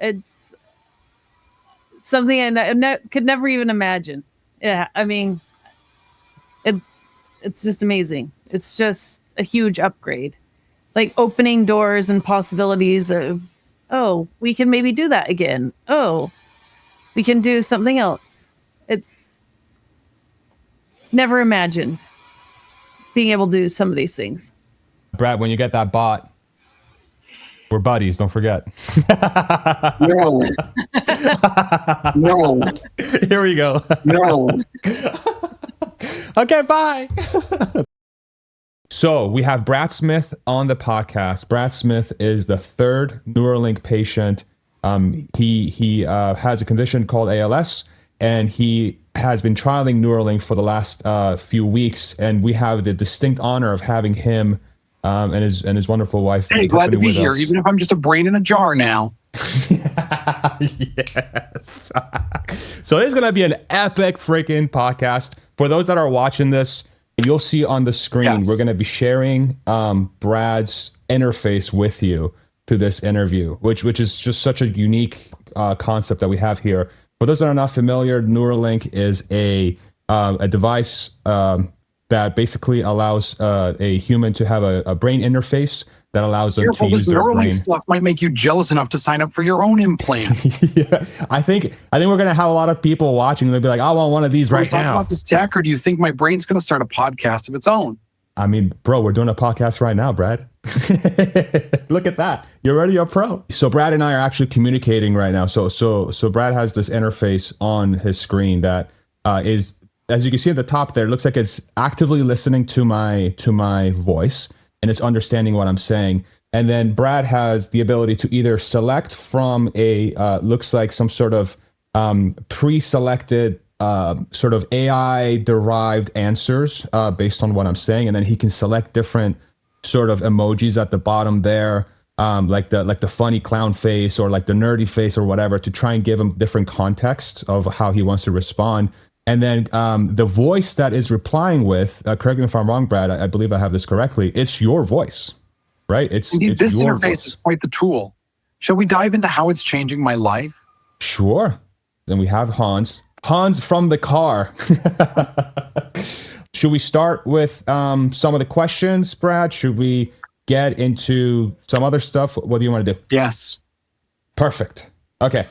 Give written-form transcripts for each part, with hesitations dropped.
It's something I could never even imagine. Yeah, I mean, it's just amazing. It's just a huge upgrade, like opening doors and possibilities of, oh, we can maybe do that again. Oh, we can do something else. It's never imagined being able to do some of these things. Brad, when you get that bot, we're buddies, don't forget. No. No. Here we go. No. Okay, bye. So we have Brad Smith on the podcast. Brad Smith is the third Neuralink patient. He has a condition called ALS, and he has been trialing Neuralink for the last few weeks. And we have the distinct honor of having him and his wonderful wife. Hey, glad to be here, even if I'm just a brain in a jar now. Yes. So it's going to be an epic freaking podcast. For those that are watching this, you'll see on the screen, yes, we're going to be sharing Brad's interface with you to this interview, which is just such a unique concept that we have here. For those that are not familiar, Neuralink is a device that basically allows a human to have a brain interface that allows them to use their brain. Neuralink stuff might make you jealous enough to sign up for your own implant. Yeah, I think we're gonna have a lot of people watching. They'll be like, "I want one of these right now." Talk about this tech, or do you think my brain's gonna start a podcast of its own? I mean, bro, we're doing a podcast right now, Brad. Look at that. You're already a pro. So Brad and I are actually communicating right now. So Brad has this interface on his screen that is, as you can see at the top there, it looks like it's actively listening to my voice, and it's understanding what I'm saying. And then Brad has the ability to either select from a looks like some sort of pre-selected sort of AI-derived answers based on what I'm saying, and then he can select different sort of emojis at the bottom there, like the funny clown face or like the nerdy face or whatever, to try and give him different contexts of how he wants to respond. And then the voice that is replying with, correct me if I'm wrong, Brad, I believe I have this correctly, it's your voice, right? Indeed, this interface is quite the tool. Shall we dive into how it's changing my life? Sure. Then we have Hans from the car. Should we start with some of the questions, Brad? Should we get into some other stuff? What do you want to do? Yes. Perfect. Okay.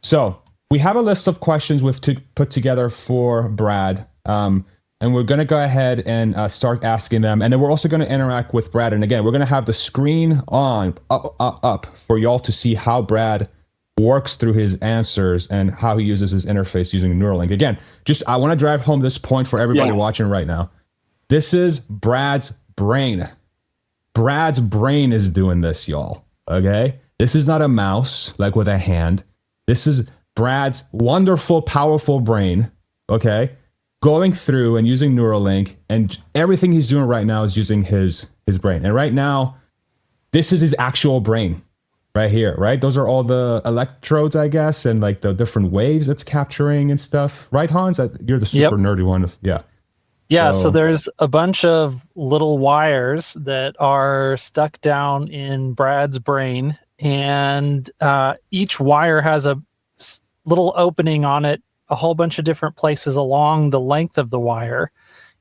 So we have a list of questions we've put together for Brad. And we're going to go ahead and start asking them. And then we're also going to interact with Brad. And again, we're going to have the screen up for y'all to see how Brad works through his answers and how he uses his interface using Neuralink. Again, I want to drive home this point for everybody watching right now. This is Brad's brain. Brad's brain is doing this, y'all. Okay? This is not a mouse, like with a hand. This is Brad's wonderful, powerful brain, okay, going through and using Neuralink, and everything he's doing right now is using his brain. And right now, this is his actual brain. Right here, right? Those are all the electrodes, I guess, and like the different waves it's capturing and stuff. Right, Hans? You're the super nerdy one. Yeah. Yeah, so there's a bunch of little wires that are stuck down in Brad's brain, and each wire has a little opening on it, a whole bunch of different places along the length of the wire.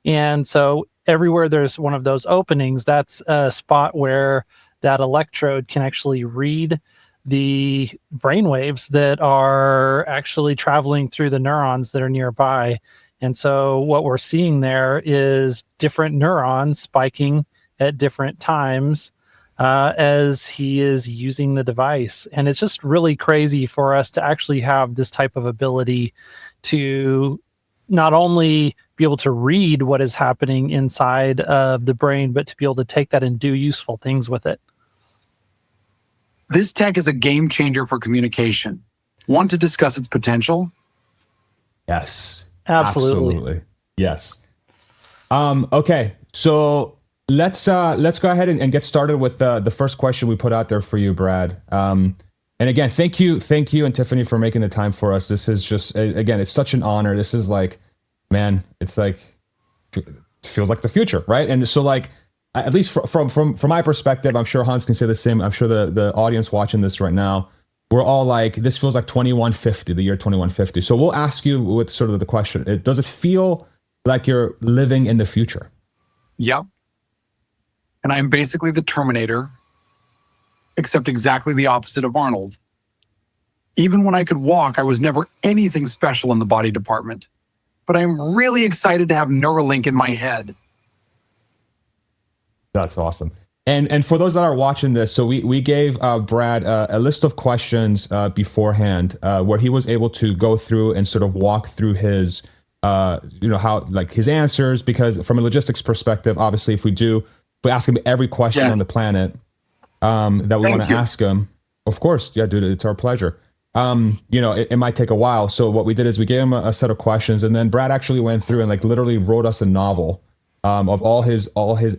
And so everywhere there's one of those openings, that's a spot where that electrode can actually read the brainwaves that are actually traveling through the neurons that are nearby. And so what we're seeing there is different neurons spiking at different times as he is using the device. And it's just really crazy for us to actually have this type of ability to not only be able to read what is happening inside of the brain, but to be able to take that and do useful things with it. This tech is a game changer for communication. Want to discuss its potential? Yes. Absolutely. Yes. Okay. So let's go ahead and get started with the first question we put out there for you, Brad. And again, thank you, and Tiffany, for making the time for us. This is just, again, it's such an honor. This is like, man, it's like, it feels like the future, right? And so like, at least from my perspective, I'm sure Hans can say the same. I'm sure the audience watching this right now, we're all like, this feels like 2150, the year 2150. So we'll ask you with sort of the question, does it feel like you're living in the future? Yep. And I'm basically the Terminator, except exactly the opposite of Arnold. Even when I could walk, I was never anything special in the body department. But I'm really excited to have Neuralink in my head. That's awesome. And for those that are watching this, so we gave Brad a list of questions beforehand where he was able to go through and sort of walk through his, how like his answers, because from a logistics perspective, obviously, if we ask him every question on the planet that we want to ask him, of course, yeah, dude, it's our pleasure. It might take a while. So what we did is we gave him a set of questions, and then Brad actually went through and like literally wrote us a novel of all his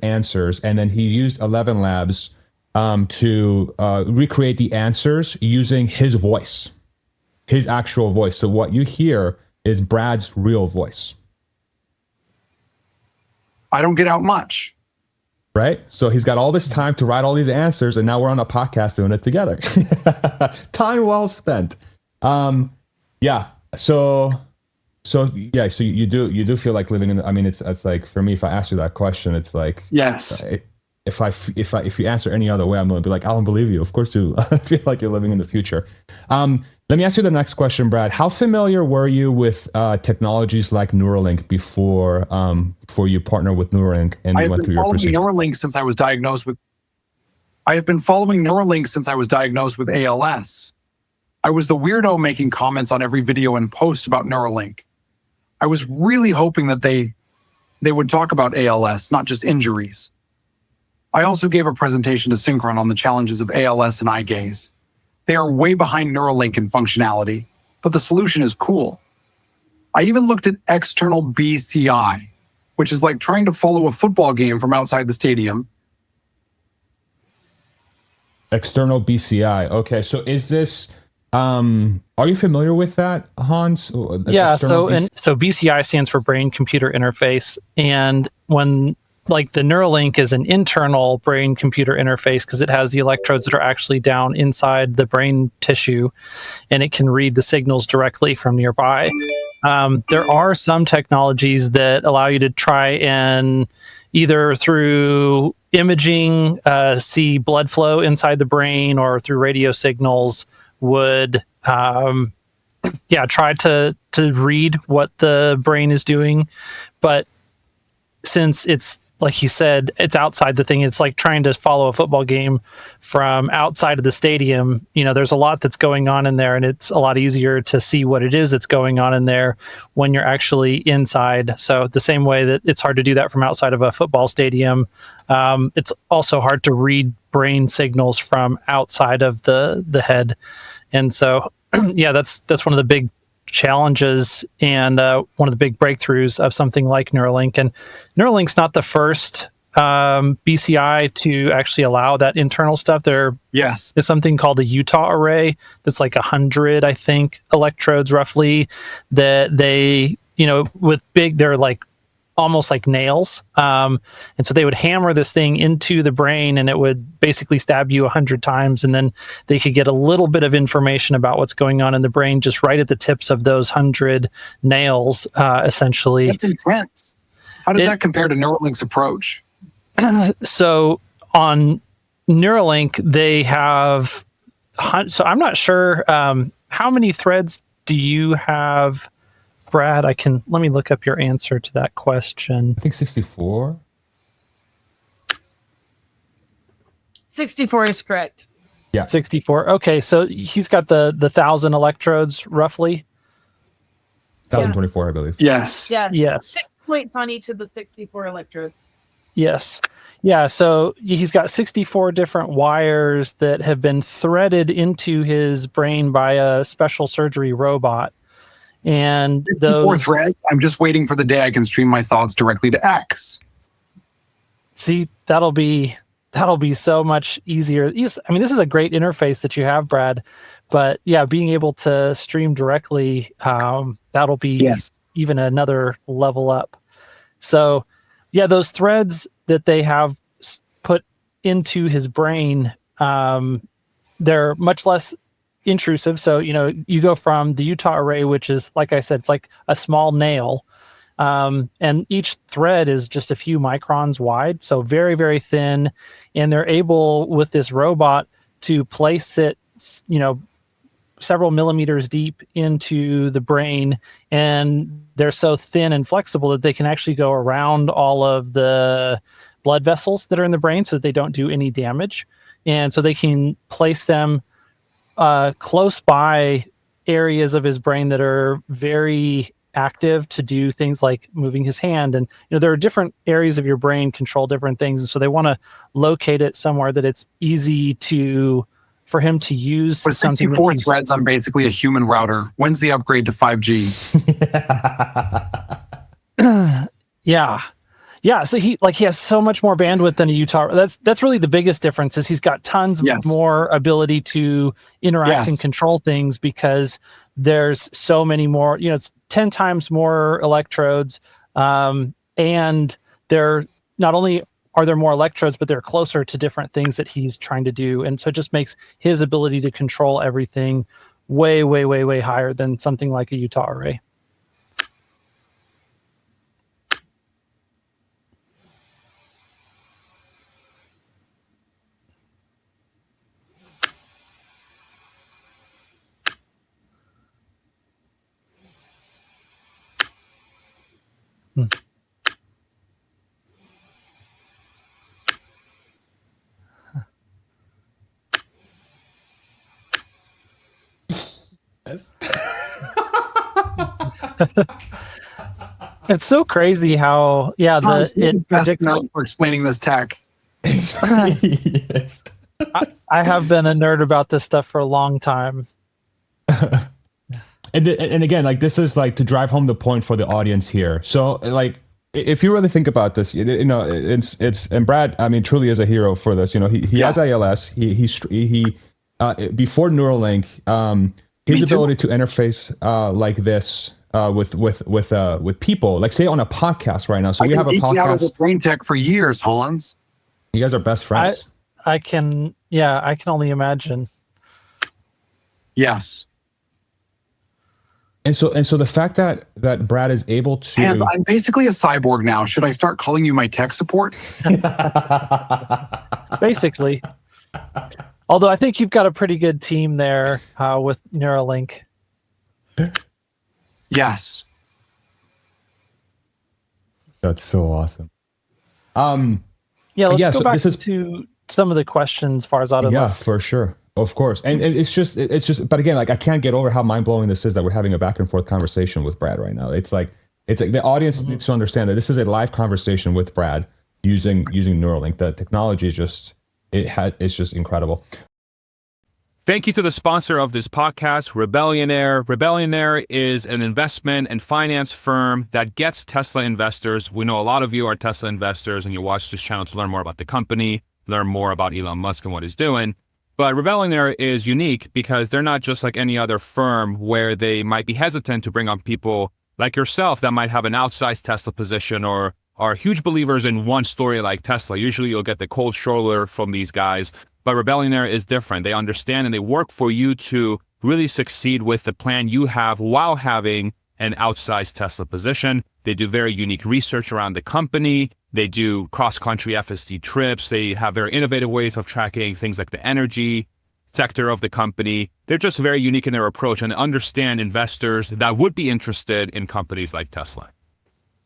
answers, and then he used 11 Labs to recreate the answers using his voice, his actual voice. So what you hear is Brad's real voice. I don't get out much. Right? So he's got all this time to write all these answers, and now we're on a podcast doing it together. Time well spent. So you do feel like living in I mean, it's like, for me, if I ask you that question, it's like, yes. If you answer any other way, I'm going to be like, I don't believe you. Of course you feel like you're living in the future. Let me ask you the next question, Brad. How familiar were you with technologies like Neuralink before you partnered with Neuralink and went through your procedure? Neuralink since I was diagnosed with. I have been following Neuralink since I was diagnosed with ALS. I was the weirdo making comments on every video and post about Neuralink. I was really hoping that they would talk about ALS, not just injuries. I also gave a presentation to Synchron on the challenges of ALS and eye gaze. They are way behind Neuralink in functionality, but the solution is cool. I even looked at external BCI, which is like trying to follow a football game from outside the stadium. External BCI. Okay, so is this... are you familiar with that, Hans? Yeah, so BCI stands for brain computer interface, and when like the Neuralink is an internal brain computer interface because it has the electrodes that are actually down inside the brain tissue, and it can read the signals directly from nearby. There are some technologies that allow you to try and either through imaging see blood flow inside the brain, or through radio signals would try to read what the brain is doing. But since it's, like he said, it's outside the thing, it's like trying to follow a football game from outside of the stadium. There's a lot that's going on in there, and it's a lot easier to see what it is that's going on in there when you're actually inside. So the same way that it's hard to do that from outside of a football stadium, it's also hard to read brain signals from outside of the head. And so, that's one of the big challenges and one of the big breakthroughs of something like Neuralink. And Neuralink's not the first BCI to actually allow that internal stuff. It's something called a Utah array that's like 100, I think, electrodes roughly, that they, they're like almost like nails. And so they would hammer this thing into the brain, and it would basically stab you 100 times. And then they could get a little bit of information about what's going on in the brain just right at the tips of those 100 nails, essentially. That's intense. How does that compare to Neuralink's approach? So on Neuralink, they have, so I'm not sure how many threads do you have, Brad? Let me look up your answer to that question. I think 64. 64 is correct. Yeah. 64. Okay, so he's got the 1,000 electrodes roughly. 1,024, I believe. Yes. Yes. 6 points on each of the 64 electrodes. Yes. Yeah, so he's got 64 different wires that have been threaded into his brain by a special surgery robot. And those 4 threads. I'm just waiting for the day I can stream my thoughts directly to X. See, that'll be so much easier. I mean, this is a great interface that you have, Brad. But yeah, being able to stream directly, that'll be even another level up. So yeah, those threads that they have put into his brain, they're much less intrusive. So, you go from the Utah array, which is, like I said, it's like a small nail. And each thread is just a few microns wide. So very, very thin. And they're able with this robot to place it, several millimeters deep into the brain. And they're so thin and flexible that they can actually go around all of the blood vessels that are in the brain so that they don't do any damage. And so they can place them close by areas of his brain that are very active to do things like moving his hand. And there are different areas of your brain control different things. And so they want to locate it somewhere that it's easy for him to use. With 64 threads, I'm basically a human router. When's the upgrade to 5G? Yeah. So he has so much more bandwidth than a Utah. That's really the biggest difference, is he's got tons more ability to interact and control things, because there's so many more, it's 10 times more electrodes. And they're not only are there more electrodes, but they're closer to different things that he's trying to do. And so it just makes his ability to control everything way, way, way, way higher than something like a Utah array. It's so crazy how it best known for explaining this tech. Yes. I have been a nerd about this stuff for a long time. And again, like, this is like to drive home the point for the audience here. So, like, if you really think about this, it's and Brad, I mean, truly is a hero for this. He has ALS. He before Neuralink, his ability to interface like this with people, like, say on a podcast right now. So we have a podcast. Out of brain tech for years, Hans. You guys are best friends. I can only imagine. Yes. And so the fact that Brad is able to, and I'm basically a cyborg now. Should I start calling you my tech support? Basically. Although I think you've got a pretty good team there with Neuralink. Yes. That's so awesome. Let's go back to some of the questions Farzad. Yeah, for sure. Of course. And it's just, but again, like, I can't get over how mind blowing this is that we're having a back and forth conversation with Brad right now. It's like the audience needs to understand that this is a live conversation with Brad using Neuralink. The technology is it's just incredible. Thank you to the sponsor of this podcast, Rebellionaire. Rebellionaire is an investment and finance firm that gets Tesla investors. We know a lot of you are Tesla investors and you watch this channel to learn more about the company, learn more about Elon Musk and what he's doing. But Rebellionaire is unique because they're not just like any other firm where they might be hesitant to bring on people like yourself that might have an outsized Tesla position or are huge believers in one story like Tesla. Usually you'll get the cold shoulder from these guys, but Rebellionaire is different. They understand and they work for you to really succeed with the plan you have while having an outsized Tesla position. They do very unique research around the company. They do cross-country FSD trips. They have very innovative ways of tracking things like the energy sector of the company. They're just very unique in their approach and understand investors that would be interested in companies like Tesla.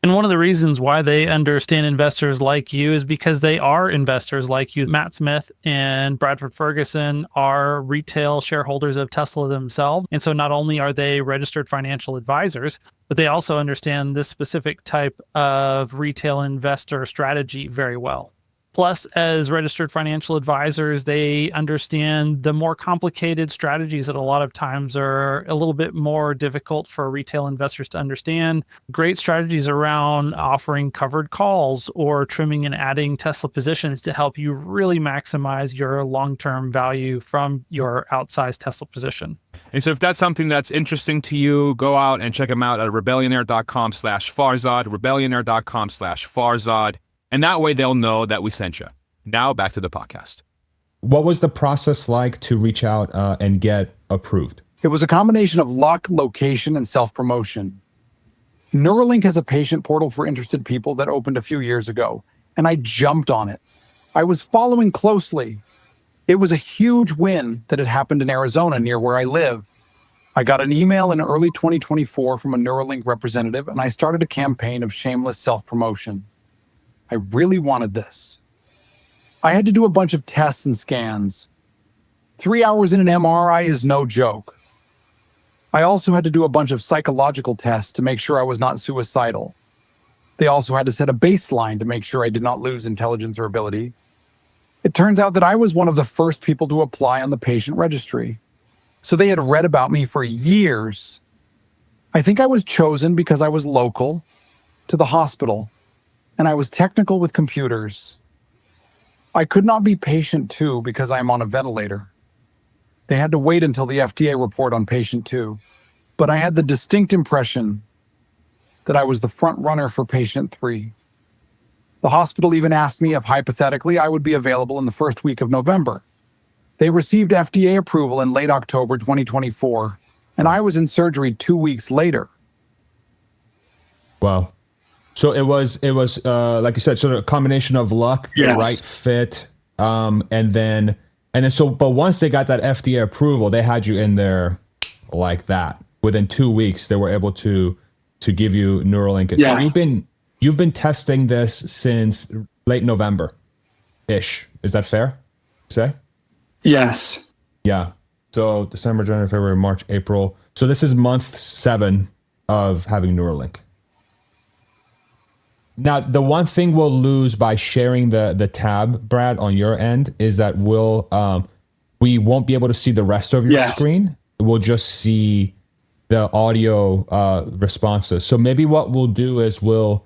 And one of the reasons why they understand investors like you is because they are investors like you. Matt Smith and Bradford Ferguson are retail shareholders of Tesla themselves. And so not only are they registered financial advisors, but they also understand this specific type of retail investor strategy very well. Plus, as registered financial advisors, they understand the more complicated strategies that a lot of times are a little bit more difficult for retail investors to understand. Great strategies around offering covered calls or trimming and adding Tesla positions to help you really maximize your long-term value from your outsized Tesla position. And so if that's something that's interesting to you, go out and check them out at rebellionaire.com/Farzad, rebellionaire.com/Farzad. And that way they'll know that we sent you. Now back to the podcast. What was the process like to reach out and get approved? It was a combination of luck, location, and self-promotion. Neuralink has a patient portal for interested people that opened a few years ago, and I jumped on it. I was following closely. It was a huge win that had happened in Arizona near where I live. I got an email in early 2024 from a Neuralink representative, and I started a campaign of shameless self-promotion. I really wanted this. I had to do a bunch of tests and scans. 3 hours in an MRI is no joke. I also had to do a bunch of psychological tests to make sure I was not suicidal. They also had to set a baseline to make sure I did not lose intelligence or ability. It turns out that I was one of the first people to apply on the patient registry. So they had read about me for years. I think I was chosen because I was local to the hospital, and I was technical with computers. I could not be patient 2 because I am on a ventilator. They had to wait until the FDA report on patient 2, but I had the distinct impression that I was the front runner for patient 3. The hospital even asked me if hypothetically I would be available in the first week of November. They received FDA approval in late October 2024, and I was in surgery 2 weeks later. Wow. So it was like you said, sort of a combination of luck, the right fit, but once they got that FDA approval, they had you in there like that. Within 2 weeks, they were able to give you Neuralink. Yes. So you've been testing this since late November-ish. Is that fair to say? Yes. Yeah. So December, January, February, March, April. So this is month 7 of having Neuralink. Now, the one thing we'll lose by sharing the tab, Brad, on your end is that we won't be able to see the rest of your screen. We'll just see the audio responses. So maybe what we'll do is we'll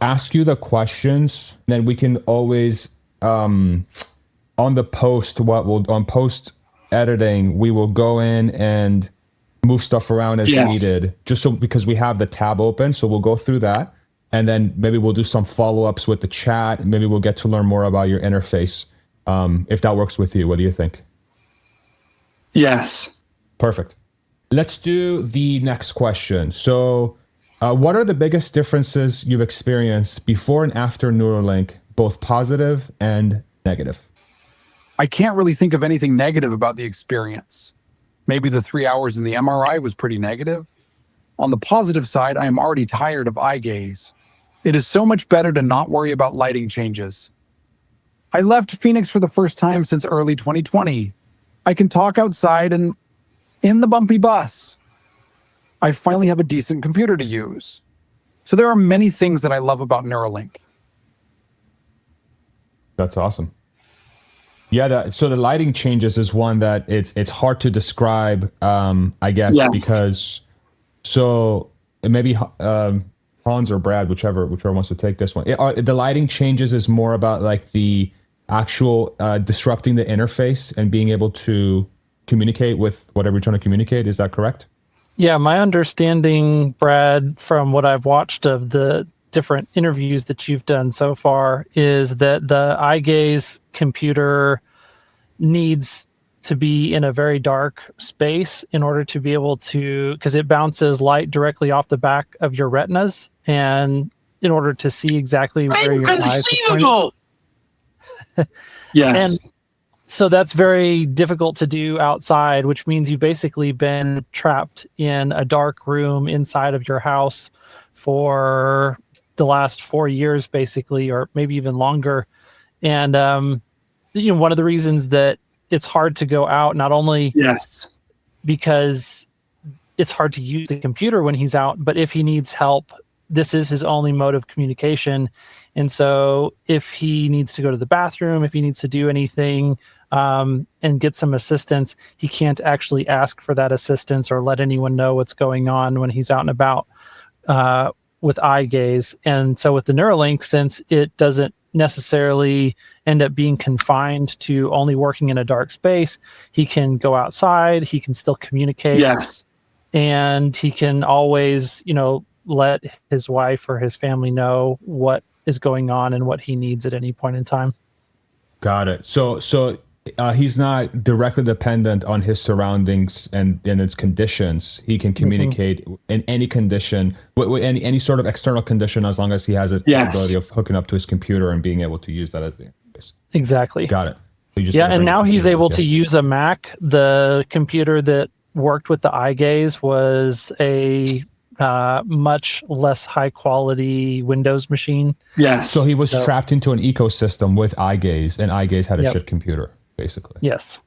ask you the questions, and then we can always on the post, on post editing, we will go in and move stuff around as needed, just so because we have the tab open. So we'll go through that, and then maybe we'll do some follow-ups with the chat. Maybe we'll get to learn more about your interface, if that works with you. What do you think? Yes. Perfect. Let's do the next question. So what are the biggest differences you've experienced before and after Neuralink, both positive and negative? I can't really think of anything negative about the experience. Maybe the 3 hours in the MRI was pretty negative. On the positive side, I am already tired of eye gaze. It is so much better to not worry about lighting changes. I left Phoenix for the first time since early 2020. I can talk outside and in the bumpy bus. I finally have a decent computer to use. So there are many things that I love about Neuralink. That's awesome. Yeah, so the lighting changes is one that it's hard to describe, I guess, because so maybe Hans or Brad, whichever wants to take this one. The lighting changes is more about like the actual disrupting the interface and being able to communicate with whatever you're trying to communicate. Is that correct? Yeah, my understanding, Brad, from what I've watched of the different interviews that you've done so far, is that the eye gaze computer needs to be in a very dark space in order to be able to, because it bounces light directly off the back of your retinas, and in order to see exactly where your eyes are pointing. Yes. And so that's very difficult to do outside, which means you've basically been trapped in a dark room inside of your house for the last 4 years, basically, or maybe even longer. And one of the reasons that it's hard to go out, not only because it's hard to use the computer when he's out, but if he needs help, this is his only mode of communication. And so if he needs to go to the bathroom, if he needs to do anything and get some assistance, he can't actually ask for that assistance or let anyone know what's going on when he's out and about with eye gaze. And so with the Neuralink, since it doesn't necessarily end up being confined to only working in a dark space, he can go outside, he can still communicate. And he can always, let his wife or his family know what is going on and what he needs at any point in time. Got it. So he's not directly dependent on his surroundings and its conditions. He can communicate in any condition, with any sort of external condition, as long as he has the ability of hooking up to his computer and being able to use that as the interface. Exactly. Got it. So And now he's able to use a Mac. The computer that worked with the eye gaze was a much less high quality Windows machine. Yes. So he was trapped into an ecosystem with eye gaze, and eye gaze had a shit computer, basically. Yes.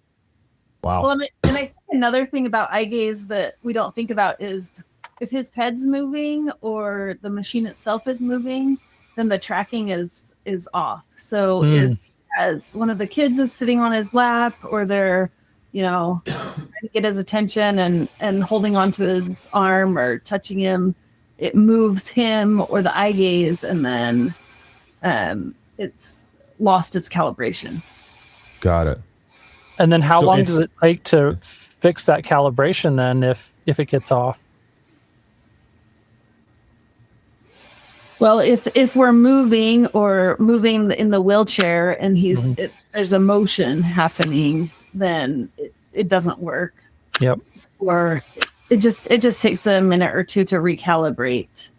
Wow. Well, and I think another thing about eye gaze that we don't think about is if his head's moving or the machine itself is moving, then the tracking is off. So if as one of the kids is sitting on his lap, or they're, trying to get his attention and holding onto his arm or touching him, it moves him or the eye gaze, and then it's lost its calibration. Got it. And then how long does it take to fix that calibration then if it gets off? Well, if we're moving in the wheelchair and there's a motion happening, then it doesn't work. Yep. Or it just takes a minute or two to recalibrate.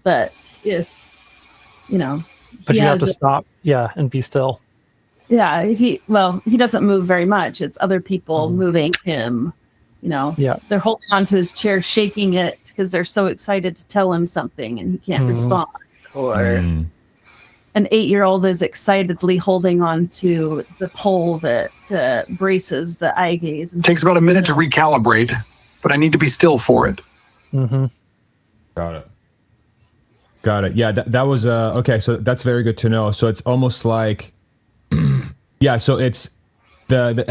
But if but you have to stop, and be still. Yeah, he doesn't move very much. It's other people moving him. They're holding onto his chair, shaking it because they're so excited to tell him something and he can't respond. Or an 8-year-old is excitedly holding on to the pole that braces the eye gaze. It takes about a minute to recalibrate, but I need to be still for it. Got it. Yeah, that was okay. So that's very good to know. So it's almost like, so it's the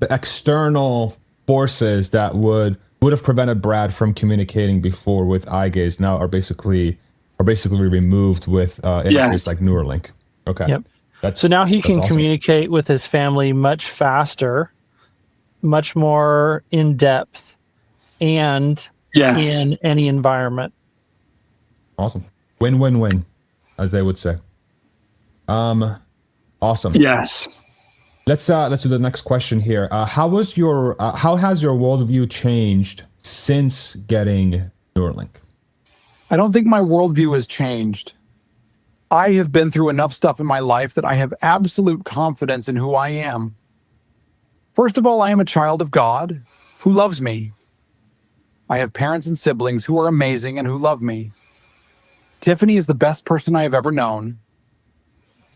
external forces that would have prevented Brad from communicating before with eye gaze now are basically removed with interface like Neuralink. Okay. Yep. So now he can communicate with his family much faster, much more in depth, and in any environment. Awesome. Win-win-win, as they would say. Awesome. Yes. Let's do the next question here. How has your worldview changed since getting Neuralink? I don't think my worldview has changed. I have been through enough stuff in my life that I have absolute confidence in who I am. First of all, I am a child of God who loves me. I have parents and siblings who are amazing and who love me. Tiffany is the best person I have ever known,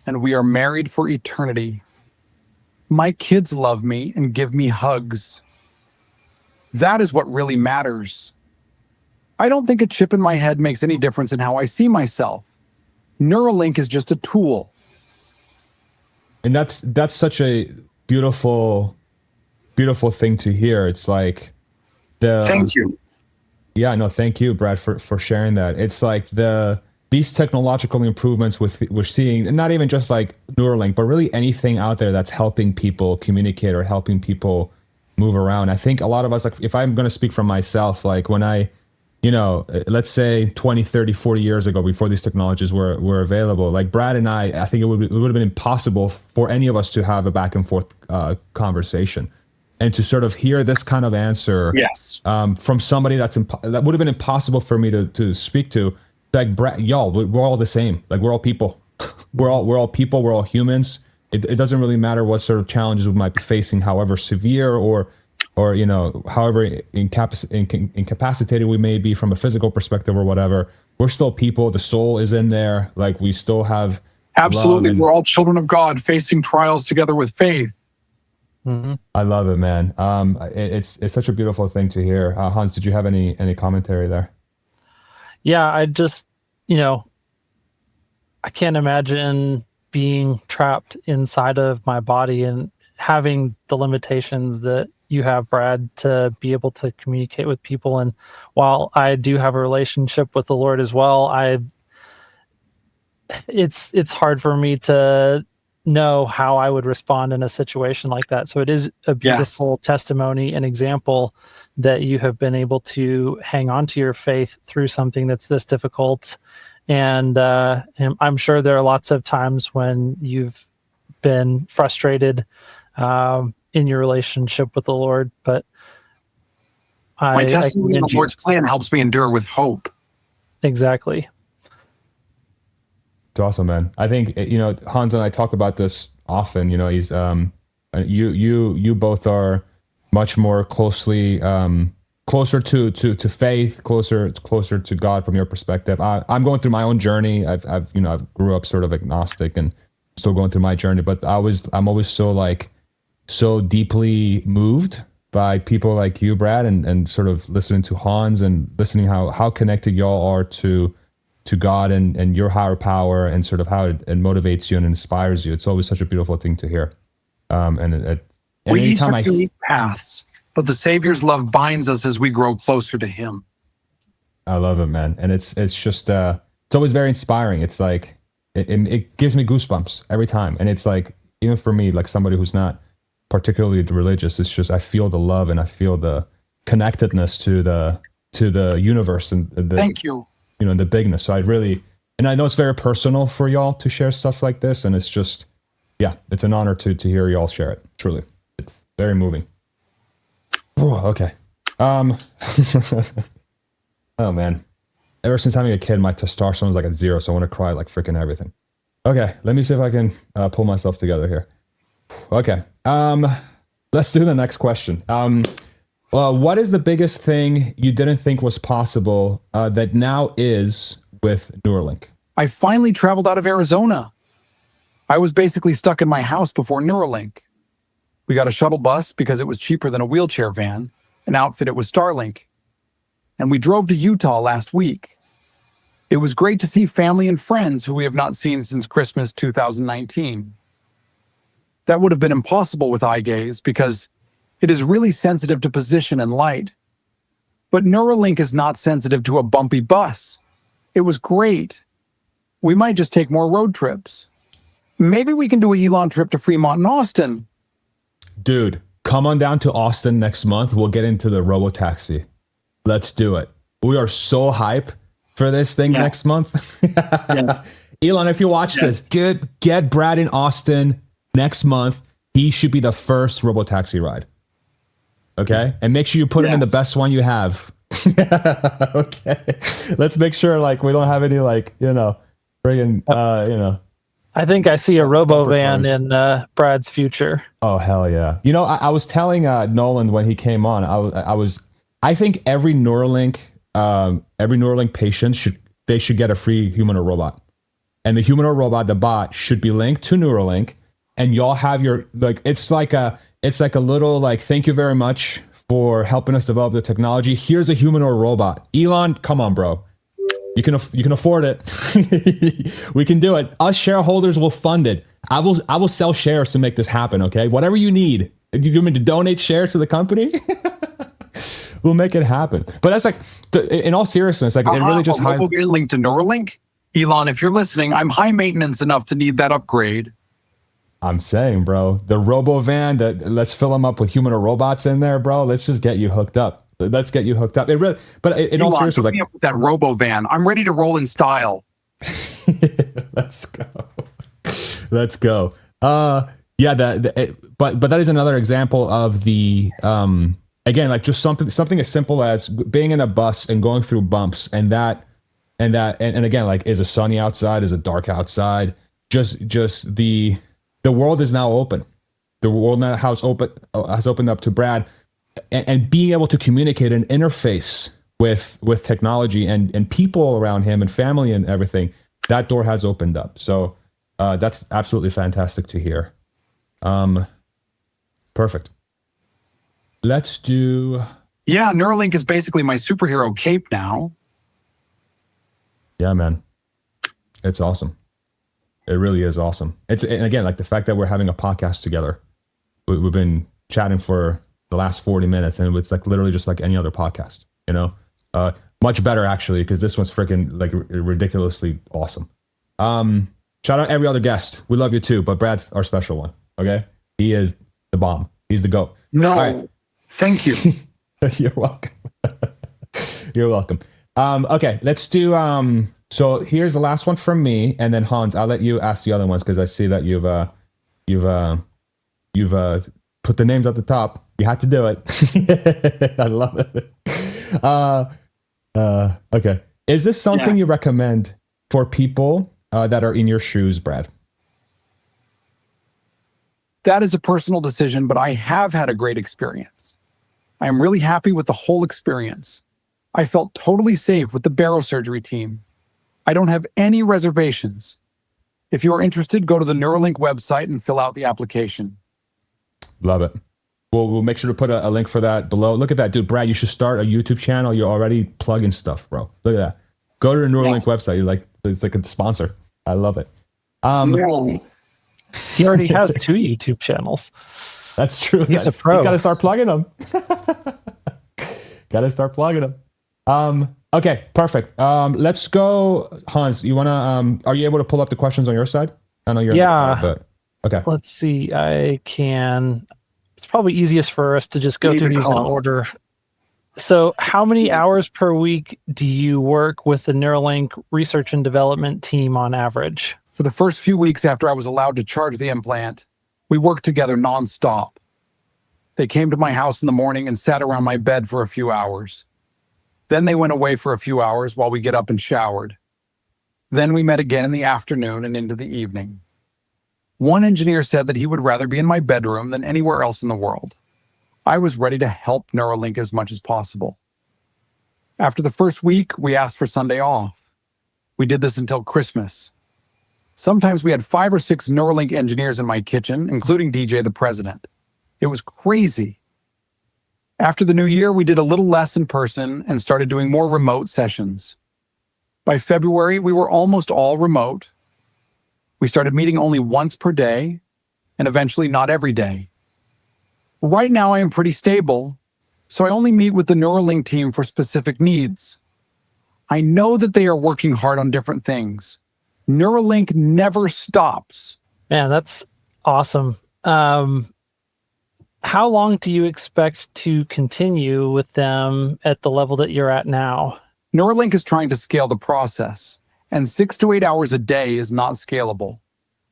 and we are married for eternity. My kids love me and give me hugs. That is what really matters. I don't think a chip in my head makes any difference in how I see myself. Neuralink is just a tool. And that's such a beautiful thing to hear. It's like Thank you. Yeah, no, thank you, Brad, for sharing that. It's like these technological improvements we're seeing, and not even just like Neuralink, but really anything out there that's helping people communicate or helping people move around. I think a lot of us, like if I'm going to speak from myself, like when I, let's say 20, 30, 40 years ago, before these technologies were available, like Brad and I think it would have been impossible for any of us to have a back and forth conversation. And to sort of hear this kind of answer from somebody that would have been impossible for me to speak to, like, Brad, y'all, we're all the same. Like, we're all people. we're all people. We're all humans. It doesn't really matter what sort of challenges we might be facing, however severe or however incapacitated we may be from a physical perspective or whatever. We're still people. The soul is in there. Like, we still have absolutely. We're all children of God facing trials together with faith. I love it, man. It's such a beautiful thing to hear. Hans, did you have any commentary there? Yeah, I just, I can't imagine being trapped inside of my body and having the limitations that you have, Brad, to be able to communicate with people. And while I do have a relationship with the Lord as well, it's hard for me to know how I would respond in a situation like that. So it is a beautiful testimony and example that you have been able to hang on to your faith through something that's this difficult. And I'm sure there are lots of times when you've been frustrated in your relationship with the Lord. But My testimony in the commend you. Lord's plan helps me endure with hope. Exactly. It's awesome, man. I think, Hans and I talk about this often. He's you both are much more closer to faith, closer to God from your perspective. I'm going through my own journey. I've grew up sort of agnostic and still going through my journey, but I'm always so deeply moved by people like you, Brad, and sort of listening to Hans and listening how connected y'all are to God and your higher power, and sort of how it motivates you and inspires you. It's always such a beautiful thing to hear. We each have unique paths, but the Savior's love binds us as we grow closer to Him. I love it, man. And it's just it's always very inspiring. It's like it gives me goosebumps every time. And it's like, even for me, like somebody who's not particularly religious, it's just I feel the love and I feel the connectedness to the universe and Thank you. The bigness. So and I know it's very personal for y'all to share stuff like this, and it's just, it's an honor to hear y'all share it. Truly, it's very moving. Oh, okay. Oh man, ever since having a kid, my testosterone is like at 0, so I want to cry like freaking everything. Okay, let me see if I can pull myself together here. Okay, let's do the next question. What is the biggest thing you didn't think was possible that now is with Neuralink? I finally traveled out of Arizona. I was basically stuck in my house before Neuralink. We got a shuttle bus because it was cheaper than a wheelchair van, and outfitted with Starlink. And we drove to Utah last week. It was great to see family and friends who we have not seen since Christmas 2019. That would have been impossible with eye gaze because it is really sensitive to position and light. But Neuralink is not sensitive to a bumpy bus. It was great. We might just take more road trips. Maybe we can do an Elon trip to Fremont and Austin. Dude, come on down to Austin next month. We'll get into the Robotaxi. Let's do it. We are so hype for this thing next month. Yes. Elon, if you watch this, get Brad in Austin next month. He should be the first Robotaxi ride. Okay? And make sure you put him in the best one you have. Okay. Let's make sure we don't have any friggin', I think I see a robo van in Brad's future. Oh, hell yeah. I was telling Nolan when he came on, I think every Neuralink patient should get a free human or robot. And the human or robot, the bot, should be linked to Neuralink, and y'all have your it's like a little thank you very much for helping us develop the technology. Here's a human or robot. Elon, come on, bro. You can afford it. We can do it. Us shareholders will fund it. I will sell shares to make this happen. Okay, whatever you need. If you want me to donate shares to the company, we'll make it happen. But that's in all seriousness, it really just we'll get linked to Neuralink. Elon, if you're listening, I'm high maintenance enough to need that upgrade. I'm saying, bro, the robo van, let's fill them up with human or robots in there, bro. Let's just get you hooked up. Let's get you hooked up. It really, but in all seriousness, hook me up with that robo van. I'm ready to roll in style. Let's go. Let's go. But that is another example of the again, just something as simple as being in a bus and going through bumps, and again, is it sunny outside? Is it dark outside? Just the world is now open. The world now has opened up to Brad, and being able to communicate and interface with technology and people around him and family and everything. That door has opened up. So that's absolutely fantastic to hear. Perfect. Let's do. Yeah, Neuralink is basically my superhero cape now. Yeah, man. It's awesome. It really is awesome. And again, the fact that we're having a podcast together. We've been chatting for the last 40 minutes, and it's literally just like any other podcast, much better actually, because this one's freaking ridiculously awesome. Shout out every other guest. We love you too, but Brad's our special one. Okay. He is the bomb. He's the GOAT. No, right. Thank you. You're welcome. You're welcome. Okay, let's do, so here's the last one from me, and then Hans, I'll let you ask the other ones, because I see that you've you've put the names at the top. You had to do it. I love it. Okay. Is this something you recommend for people that are in your shoes, Brad? That is a personal decision, but I have had a great experience. I am really happy with the whole experience. I felt totally safe with the barosurgery team. I don't have any reservations. If you are interested, go to the Neuralink website and fill out the application. Love it. We'll make sure to put a link for that below. Look at that, dude. Brad, you should start a YouTube channel. You're already plugging stuff, bro. Look at that. Go to the Neuralink website. You're like, it's like a sponsor. I love it. He already has 2 YouTube channels. That's true. He's a pro. You got to start plugging them. Okay, perfect. Let's go, Hans. You wanna? Are you able to pull up the questions on your side? I know you're. Yeah. But okay. Let's see. I can. It's probably easiest for us to just go through these in order. So, how many hours per week do you work with the Neuralink research and development team on average? For the first few weeks after I was allowed to charge the implant, we worked together nonstop. They came to my house in the morning and sat around my bed for a few hours. Then they went away for a few hours while we get up and showered. Then we met again in the afternoon and into the evening. One engineer said that he would rather be in my bedroom than anywhere else in the world. I was ready to help Neuralink as much as possible. After the first week, we asked for Sunday off. We did this until Christmas. Sometimes we had 5 or 6 Neuralink engineers in my kitchen, including DJ the president. It was crazy. After the new year, we did a little less in person and started doing more remote sessions. By February, we were almost all remote. We started meeting only once per day, and eventually not every day. Right now, I am pretty stable, so I only meet with the Neuralink team for specific needs. I know that they are working hard on different things. Neuralink never stops. Man, that's awesome. How long do you expect to continue with them at the level that you're at now? Neuralink is trying to scale the process, and 6 to 8 hours a day is not scalable.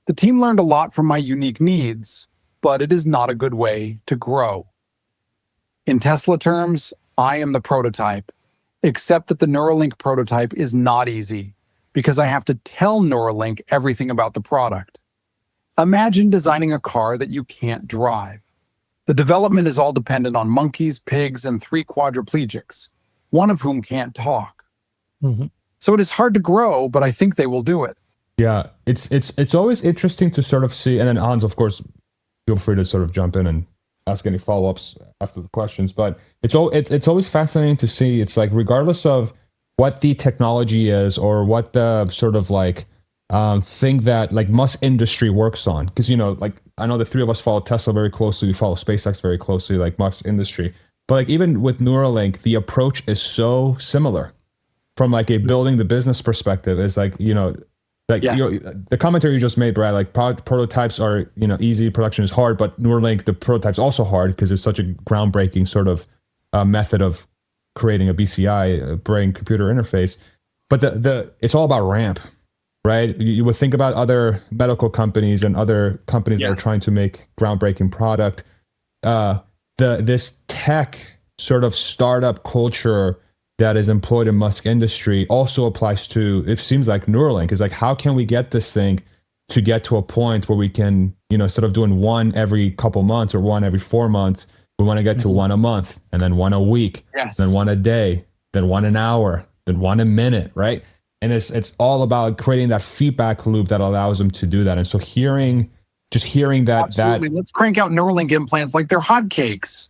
The team learned a lot from my unique needs, but it is not a good way to grow. In Tesla terms, I am the prototype, except that the Neuralink prototype is not easy, because I have to tell Neuralink everything about the product. Imagine designing a car that you can't drive. The development is all dependent on monkeys, pigs, and 3 quadriplegics, one of whom can't talk. Mm-hmm. So it is hard to grow, but I think they will do it. Yeah, it's always interesting to sort of see, and then Hans, of course, feel free to sort of jump in and ask any follow-ups after the questions. But it's always fascinating to see. It's like regardless of what the technology is or what the sort of like thing that like Musk industry works on, because like I know the 3 of us follow Tesla very closely, we follow SpaceX very closely, like Musk industry, but like even with Neuralink, the approach is so similar from like a building the business perspective. Is like the commentary you just made, Brad, like prototypes are easy, production is hard, but Neuralink, the prototype's also hard because it's such a groundbreaking sort of method of creating a BCI, a brain computer interface. But it's all about ramp. Right? You would think about other medical companies and other companies that are trying to make groundbreaking product. This tech sort of startup culture that is employed in Musk industry also applies to, it seems like Neuralink is like, how can we get this thing to get to a point where we can, instead of doing one every couple months or one every 4 months, we want to get to one a month, and then one a week, then one a day, then one an hour, then one a minute, right? And it's all about creating that feedback loop that allows them to do that. And so hearing that, absolutely. Let's crank out Neuralink implants like they're hotcakes.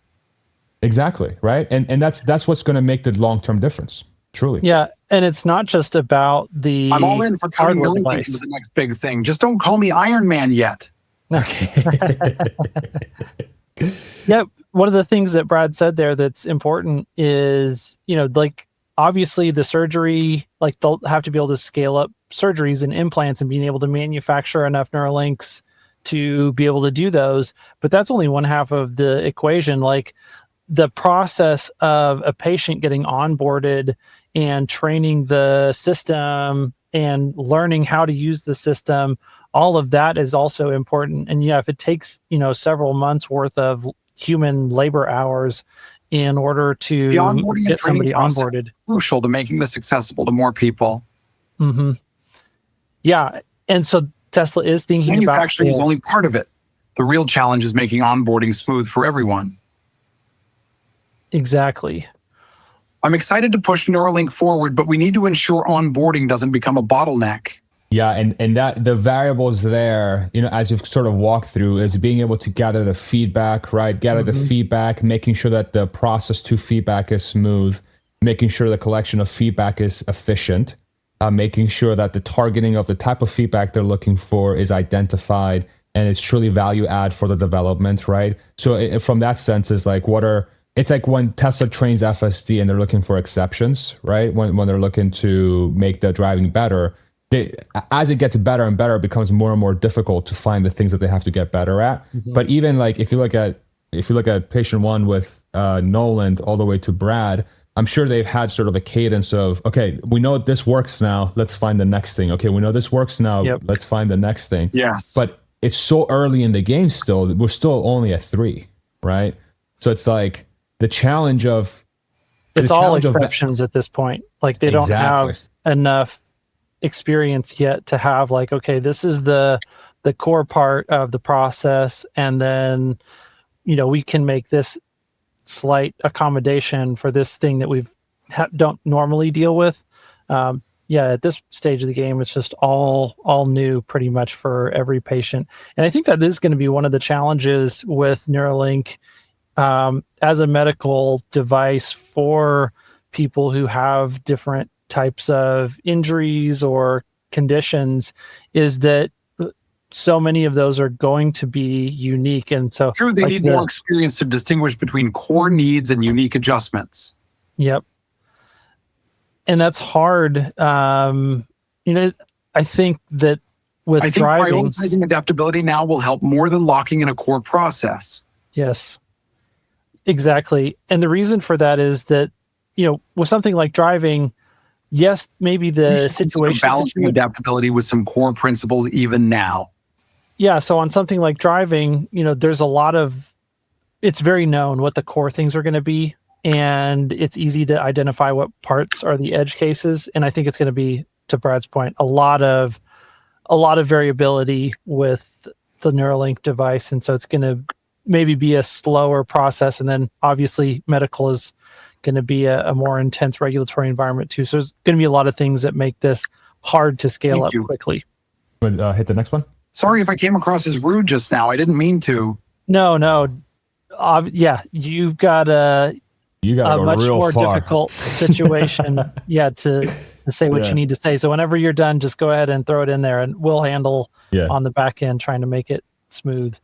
Exactly, right? And that's what's going to make the long-term difference, truly. Yeah, and it's not just about the I'm all in for turning Neuralink into the next big thing. Just don't call me Iron Man yet. Okay. Yeah, one of the things that Brad said there that's important is, like, obviously the surgery, like they'll have to be able to scale up surgeries and implants and being able to manufacture enough Neuralinks to be able to do those. But that's only one half of the equation. Like the process of a patient getting onboarded and training the system and learning how to use the system, all of that is also important. And yeah, if it takes, several months worth of human labor hours in order The to onboarding and get somebody training process onboarded. is crucial to making this accessible to more people. Mm-hmm. Yeah. And so Tesla is thinking about Manufacturing is only part of it. The real challenge is making onboarding smooth for everyone. Exactly. I'm excited to push Neuralink forward, but we need to ensure onboarding doesn't become a bottleneck. Yeah, and that the variables there, as you've sort of walked through, is being able to gather the feedback, right? Gather the feedback, making sure that the process to feedback is smooth, making sure the collection of feedback is efficient, making sure that the targeting of the type of feedback they're looking for is identified and it's truly value add for the development, right? So from that sense, is like it's like when Tesla trains FSD and they're looking for exceptions, right? When they're looking to make the driving better. As it gets better and better, it becomes more and more difficult to find the things that they have to get better at. But even like if you look at patient one with Nolan all the way to Brad, I'm sure they've had sort of a cadence of, okay, we know this works now, let's find the next thing. Okay, we know this works now, let's find the next thing. Yes. But it's so early in the game still, we're still only at 3, right? So it's like the challenge of it's all exceptions at this point. Like they don't have enough experience yet to have like, okay, this is the core part of the process, and then we can make this slight accommodation for this thing that we don't normally deal with. At this stage of the game, it's just all new pretty much for every patient. And I think that this is going to be one of the challenges with Neuralink as a medical device for people who have different types of injuries or conditions, is that so many of those are going to be unique. And so true, they need more experience to distinguish between core needs and unique adjustments. Yep. And that's hard. I think that with driving, prioritizing adaptability now will help more than locking in a core process. Yes, exactly. And the reason for that is that, with something like driving, yes, maybe the situation balancing adaptability with some core principles even now. Yeah. So on something like driving, there's it's very known what the core things are going to be, and it's easy to identify what parts are the edge cases. And I think it's going to be, to Brad's point, a lot of variability with the Neuralink device. And so it's going to maybe be a slower process. And then obviously medical is going to be a more intense regulatory environment too. So there's going to be a lot of things that make this hard to scale up quickly. Hit the next one. Sorry if I came across as rude just now. I didn't mean to. No. You've got a much more difficult situation. To say what you need to say. So whenever you're done, just go ahead and throw it in there, and we'll handle on the back end trying to make it smooth.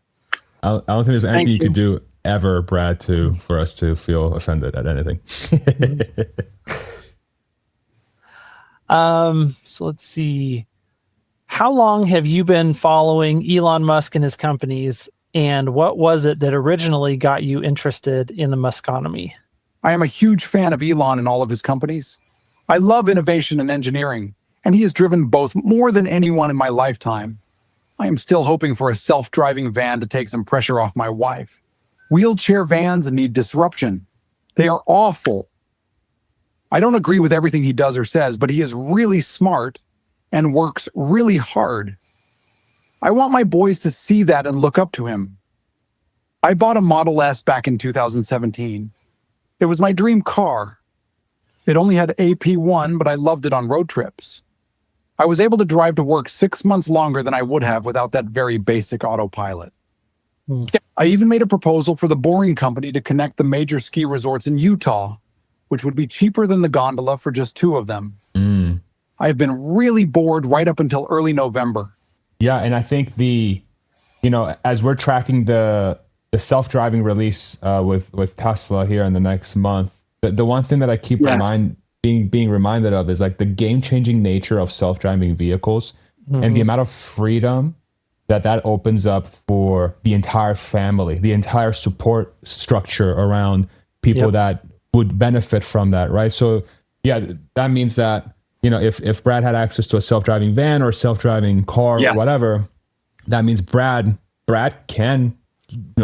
I don't think there's anything you could do ever, Brad, for us to feel offended at anything. So let's see. How long have you been following Elon Musk and his companies, and what was it that originally got you interested in the Muskonomy? I am a huge fan of Elon and all of his companies. I love innovation and engineering, and he has driven both more than anyone in my lifetime. I am still hoping for a self-driving van to take some pressure off my wife. Wheelchair vans need disruption. They are awful. I don't agree with everything he does or says, but he is really smart and works really hard. I want my boys to see that and look up to him. I bought a Model S back in 2017. It was my dream car. It only had AP1, but I loved it on road trips. I was able to drive to work 6 months longer than I would have without that very basic autopilot. I even made a proposal for the Boring Company to connect the major ski resorts in Utah, which would be cheaper than the gondola for just 2 of them. I have been really bored right up until early November. Yeah, and I think as we're tracking the self-driving release with Tesla here in the next month, the one thing that I keep being reminded of is like the game-changing nature of self-driving vehicles and the amount of freedom that opens up for the entire family, the entire support structure around people that would benefit from that, right? So yeah, that means that if Brad had access to a self-driving van or a self-driving car or whatever, that means Brad can,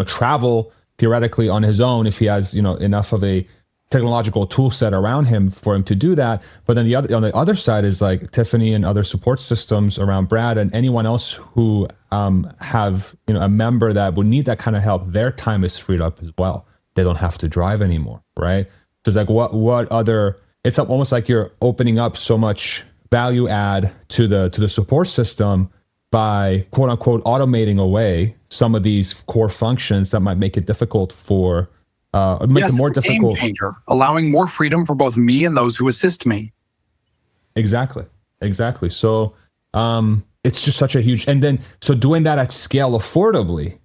travel theoretically on his own if he has, enough of a technological tool set around him for him to do that. But then on the other side is like Tiffany and other support systems around Brad and anyone else who have, a member that would need that kind of help. Their time is freed up as well. They don't have to drive anymore, right? So it's like what other, it's almost like you're opening up so much value add to the support system by quote unquote automating away some of these core functions that might make it difficult for make it more difficult. Game changer, allowing more freedom for both me and those who assist me. Exactly. So it's just such a huge, and then so doing that at scale affordably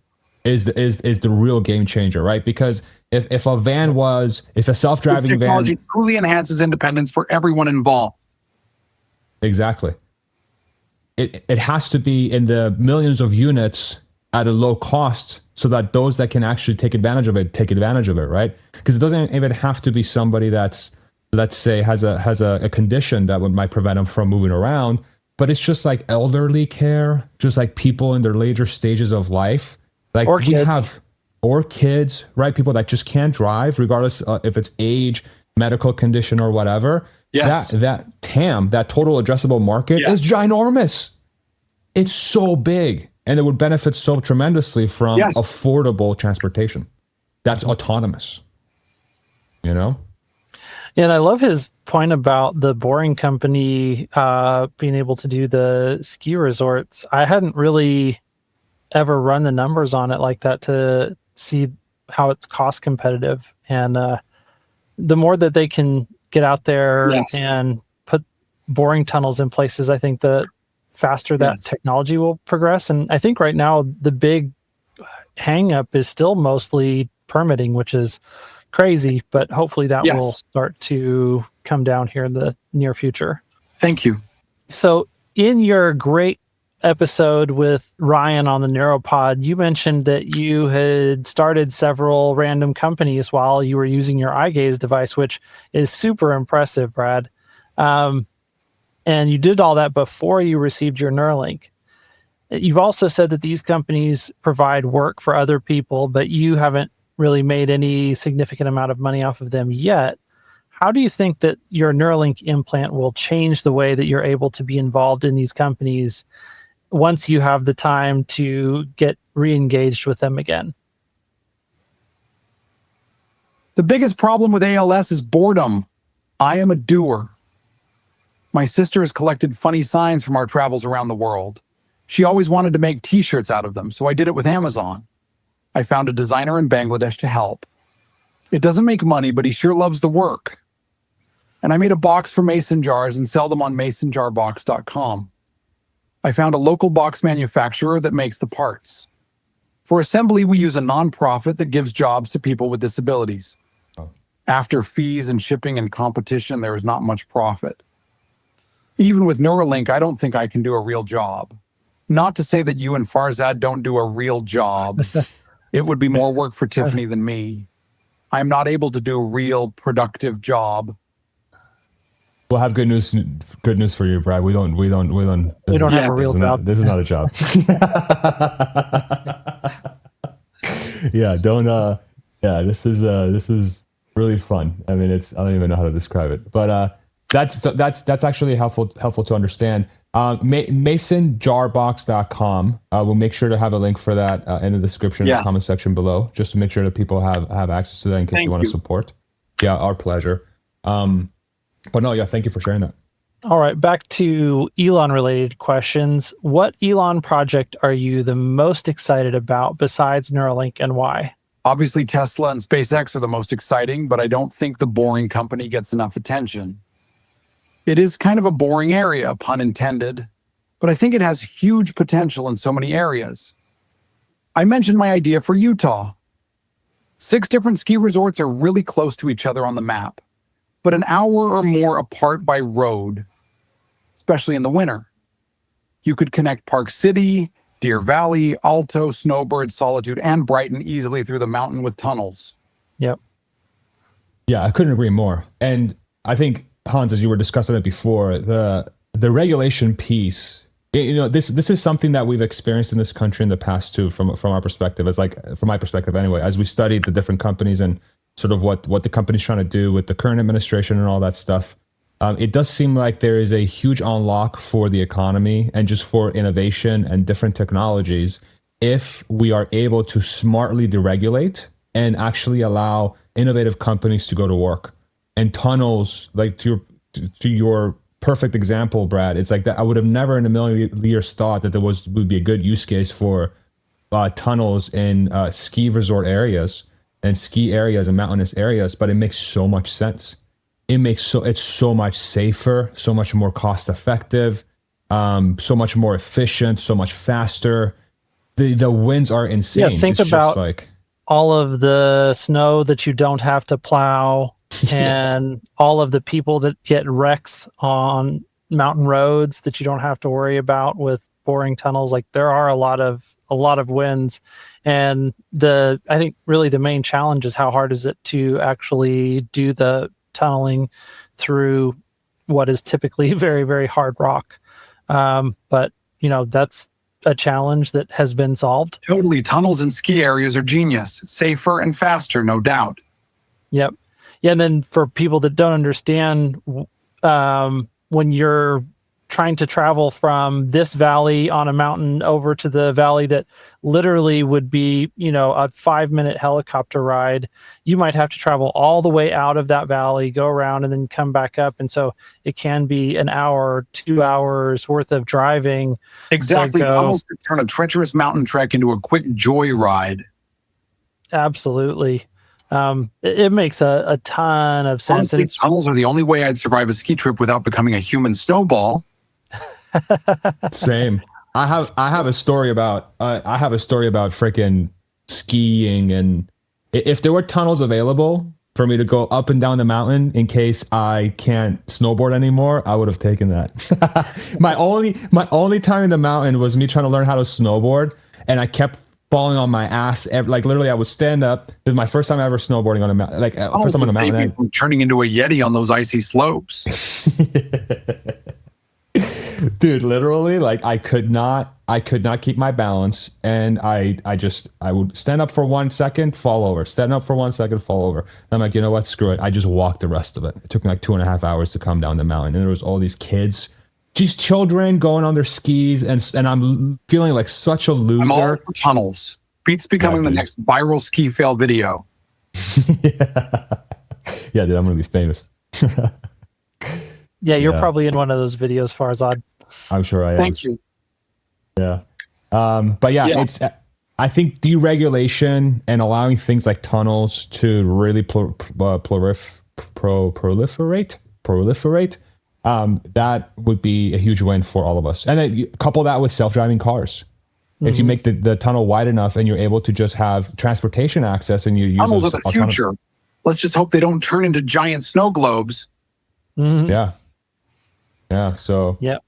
is the real game changer, right? Because if a self-driving this technology truly enhances independence for everyone involved. Exactly. It has to be in the millions of units at a low cost so that those that can actually take advantage of it, right? Because it doesn't even have to be somebody that's, let's say, has a condition that might prevent them from moving around, but it's just like elderly care, just like people in their later stages of life, like or kids, right? People that just can't drive, regardless if it's age, medical condition, or whatever. Yes. That TAM, that total addressable market, is ginormous. It's so big, and it would benefit so tremendously from affordable transportation that's autonomous. Yeah, and I love his point about the Boring Company being able to do the ski resorts. I hadn't really ever run the numbers on it like that to see how it's cost competitive. And the more that they can get out there and put boring tunnels in places, I think the faster that technology will progress. And I think right now the big hang up is still mostly permitting, which is crazy, but hopefully that will start to come down here in the near future. Thank you. So in your great episode with Ryan on the Neuropod, you mentioned that you had started several random companies while you were using your eye gaze device, which is super impressive, Brad. And you did all that before you received your Neuralink. You've also said that these companies provide work for other people, but you haven't really made any significant amount of money off of them yet. How do you think that your Neuralink implant will change the way that you're able to be involved in these companies once you have the time to get re-engaged with them again? The biggest problem with ALS is boredom. I am a doer. My sister has collected funny signs from our travels around the world. She always wanted to make t-shirts out of them, so I did it with Amazon. I found a designer in Bangladesh to help. It doesn't make money, but he sure loves the work. And I made a box for mason jars and sell them on masonjarbox.com. I found a local box manufacturer that makes the parts. For assembly, we use a nonprofit that gives jobs to people with disabilities. After fees and shipping and competition, there is not much profit. Even with Neuralink, I don't think I can do a real job. Not to say that you and Farzad don't do a real job. It would be more work for Tiffany than me. I'm not able to do a real productive job. We'll have good news for you, Brad. We don't have a real job. This is not a job. This is really fun. I mean, I don't even know how to describe it, but that's actually helpful to understand. masonjarbox.com. We'll make sure to have a link for that in the description in the comment section below, just to make sure that people have access to that in case you want to support. Yeah, our pleasure. But no, thank you for sharing that. All right, back to Elon-related questions. What Elon project are you the most excited about besides Neuralink, and why? Obviously, Tesla and SpaceX are the most exciting, but I don't think the Boring Company gets enough attention. It is kind of a boring area, pun intended, but I think it has huge potential in so many areas. I mentioned my idea for Utah. 6 different ski resorts are really close to each other on the map, but an hour or more apart by road, especially in the winter. You could connect Park City, Deer Valley, Alto, Snowbird, Solitude, and Brighton easily through the mountain with tunnels. Yep. Yeah, I couldn't agree more. And I think, Hans, as you were discussing it before, the regulation piece This is something that we've experienced in this country in the past too, from our perspective, as like from my perspective anyway, as we studied the different companies and sort of what the company's trying to do with the current administration and all that stuff. It does seem like there is a huge unlock for the economy and just for innovation and different technologies if we are able to smartly deregulate and actually allow innovative companies to go to work. And tunnels, like to your perfect example, Brad, it's like that. I would have never in a million years thought that would be a good use case for tunnels in ski resort areas and ski areas and mountainous areas, but it makes so much sense. It's so much safer, so much more cost effective, so much more efficient, so much faster. The winds are insane. Yeah, think about like all of the snow that you don't have to plow and all of the people that get wrecks on mountain roads that you don't have to worry about with boring tunnels. Like there are a lot of winds, and I think really the main challenge is how hard is it to actually do the tunneling through what is typically very, very hard rock. But that's a challenge that has been solved. Totally. Tunnels in ski areas are genius. Safer and faster, no doubt. Yep. Yeah, and then for people that don't understand, when you're trying to travel from this valley on a mountain over to the valley that literally would be, a 5-minute helicopter ride, you might have to travel all the way out of that valley, go around, and then come back up. And so it can be an hour, 2 hours worth of driving. Exactly. Tunnels could turn a treacherous mountain trek into a quick joy ride. Absolutely. It makes a ton of sense. Honestly, tunnels are the only way I'd survive a ski trip without becoming a human snowball. Same. I have a story about freaking skiing, and if there were tunnels available for me to go up and down the mountain in case I can't snowboard anymore, I would have taken that. my only time in the mountain was me trying to learn how to snowboard, and I kept falling on my ass. Like literally, I would stand up. This is my first time ever snowboarding on a mountain. Like first time on a mountain. From turning into a Yeti on those icy slopes. Dude, literally, like I could not keep my balance, and I would stand up for 1 second, fall over, stand up for 1 second, fall over. And I'm like, you know what, screw it. I just walked the rest of it. It took me like 2.5 hours to come down the mountain, and there was all these kids, just children going on their skis, and I'm feeling like such a loser. I'm all for tunnels. Beats becoming the next viral ski fail video. Yeah, dude, I'm gonna be famous. Yeah, you're probably in one of those videos, Farzad. I'm sure I am. Thank you. Yeah. But it's, I think deregulation and allowing things like tunnels to really proliferate, that would be a huge win for all of us. And then you couple that with self-driving cars. Mm-hmm. If you make the tunnel wide enough and you're able to just have transportation access and you use tunnels are the future. Let's just hope they don't turn into giant snow globes. Mm-hmm. Yeah. So, yeah.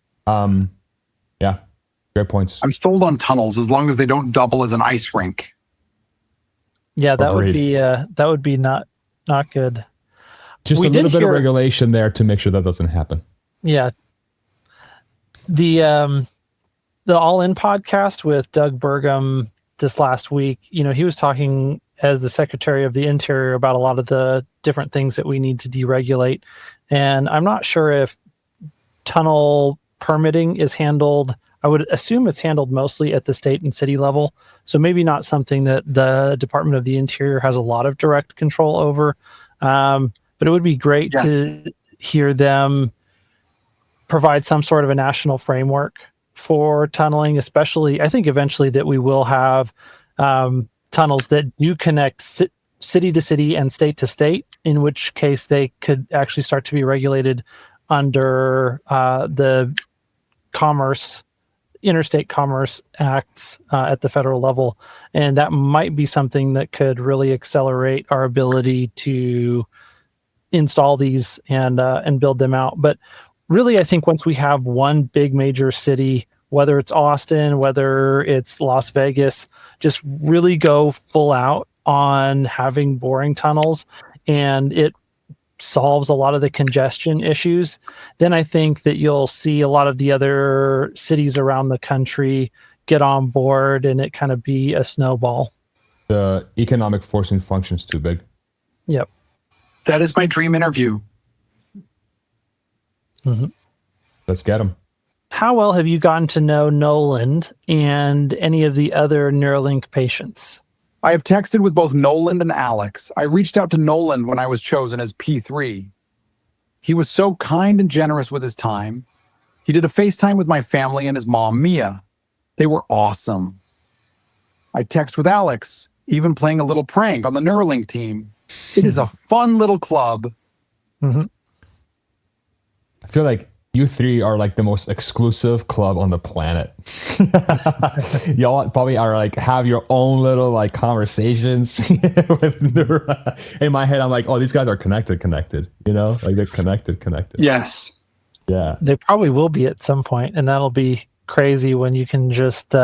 Great points. I'm sold on tunnels as long as they don't double as an ice rink. Yeah, that would be not good. Just a little bit of regulation there to make sure that doesn't happen. Yeah. The All In podcast with Doug Burgum this last week, he was talking as the Secretary of the Interior about a lot of the different things that we need to deregulate. And I'm not sure if tunnel permitting is handled. I would assume it's handled mostly at the state and city level. So maybe not something that the Department of the Interior has a lot of direct control over. But it would be great to hear them provide some sort of a national framework for tunneling, especially I think eventually that we will have tunnels that do connect city to city and state to state, in which case they could actually start to be regulated under the Interstate Commerce Acts at the federal level. And that might be something that could really accelerate our ability to install these and build them out. But really, I think once we have one big major city, whether it's Austin, whether it's Las Vegas, just really go full out on having boring tunnels, and it solves a lot of the congestion issues, then I think that you'll see a lot of the other cities around the country get on board and it kind of be a snowball. The economic forcing function's too big. Yep. That is my dream interview. Mm-hmm. Let's get them. How well have you gotten to know Noland and any of the other Neuralink patients? I have texted with both Noland and Alex. I reached out to Noland when I was chosen as P3. He was so kind and generous with his time. He did a FaceTime with my family and his mom, Mia. They were awesome. I text with Alex, even playing a little prank on the Neuralink team. It is a fun little club. Mm-hmm. I feel like you three are like the most exclusive club on the planet. Y'all probably are like have your own little like conversations in my head. I'm like, oh, these guys are connected. You know, like they're connected. Yes. Yeah. They probably will be at some point, and that'll be crazy when you can just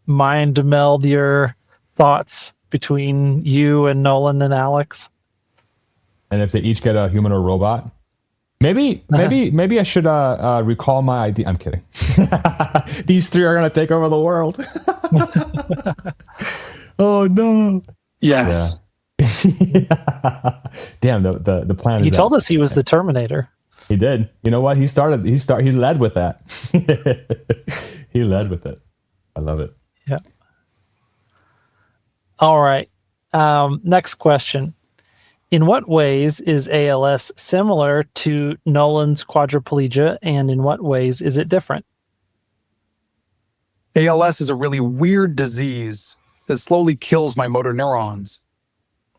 mind meld your thoughts between you and Nolan and Alex. And if they each get a human or robot. Maybe I should recall my idea. I'm kidding. These three are gonna take over the world. Oh no! Yes. Yeah. Damn, the plan. He told us he was the Terminator. He did. You know what? He led with that. He led with it. I love it. Yeah. All right. Next question. In what ways is ALS similar to Nolan's quadriplegia, and in what ways is it different? ALS is a really weird disease that slowly kills my motor neurons.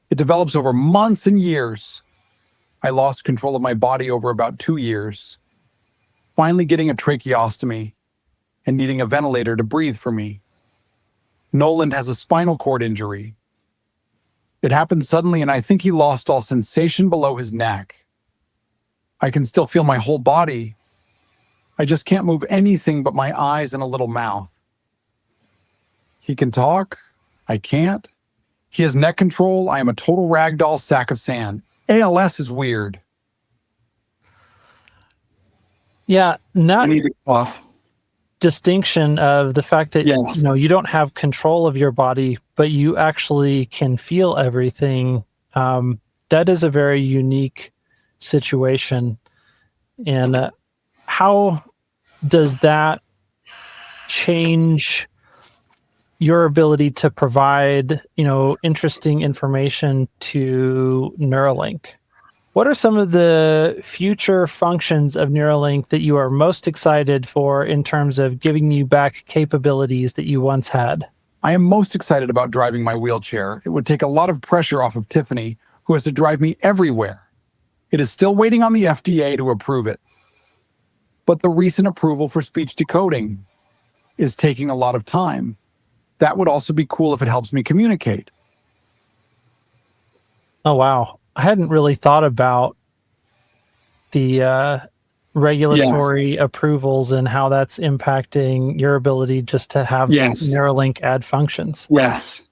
It develops over months and years. I lost control of my body over about 2 years, finally getting a tracheostomy and needing a ventilator to breathe for me. Nolan has a spinal cord injury. It happened suddenly, and I think he lost all sensation below his neck. I can still feel my whole body. I just can't move anything but my eyes and a little mouth. He can talk. I can't. He has neck control. I am a total ragdoll sack of sand. ALS is weird. Yeah, I not need to cough. distinction of the fact that Yes. you don't have control of your body, but you actually can feel everything. That is a very unique situation. And how does that change your ability to provide, interesting information to Neuralink? What are some of the future functions of Neuralink that you are most excited for in terms of giving you back capabilities that you once had? I am most excited about driving my wheelchair. It would take a lot of pressure off of Tiffany, who has to drive me everywhere. It is still waiting on the FDA to approve it. But the recent approval for speech decoding is taking a lot of time. That would also be cool if it helps me communicate. Oh, wow. I hadn't really thought about the regulatory approvals and how that's impacting your ability just to have Neuralink add functions. Yes.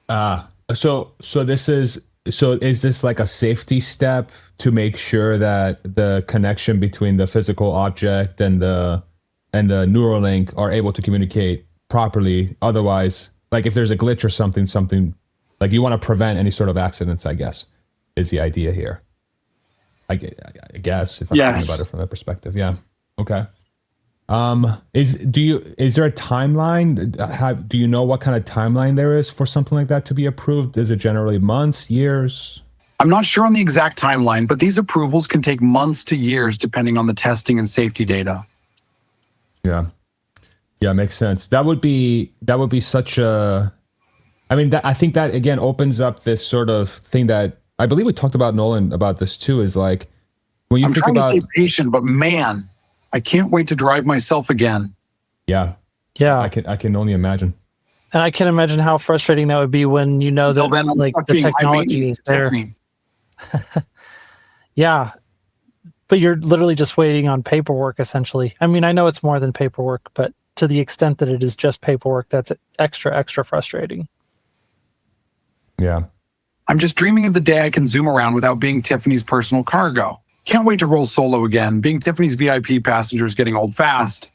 So is this like a safety step to make sure that the connection between the physical object and the Neuralink are able to communicate properly? Otherwise, like if there's a glitch or something like you want to prevent any sort of accidents, I guess, is the idea here. I guess if I'm thinking about it from that perspective. Yeah. Okay. Is there a timeline? Do you know what kind of timeline there is for something like that to be approved? Is it generally months, years? I'm not sure on the exact timeline, but these approvals can take months to years depending on the testing and safety data. Yeah. Yeah, makes sense. That would be such a, I think that again opens up this sort of thing that I believe we talked about, Nolan, about this too, is like when you I'm think trying about, to stay patient, but man, I can't wait to drive myself again. Yeah. Yeah. I can only imagine. And I can imagine how frustrating that would be when you know Until that then, I'm like stuck the being high technology maintenance is there. Tiffany. Yeah. But you're literally just waiting on paperwork, essentially. I mean, I know it's more than paperwork, but to the extent that it is just paperwork, that's extra frustrating. Yeah. I'm just dreaming of the day I can zoom around without being Tiffany's personal cargo. Can't wait to roll solo again. Being Tiffany's VIP passenger is getting old fast.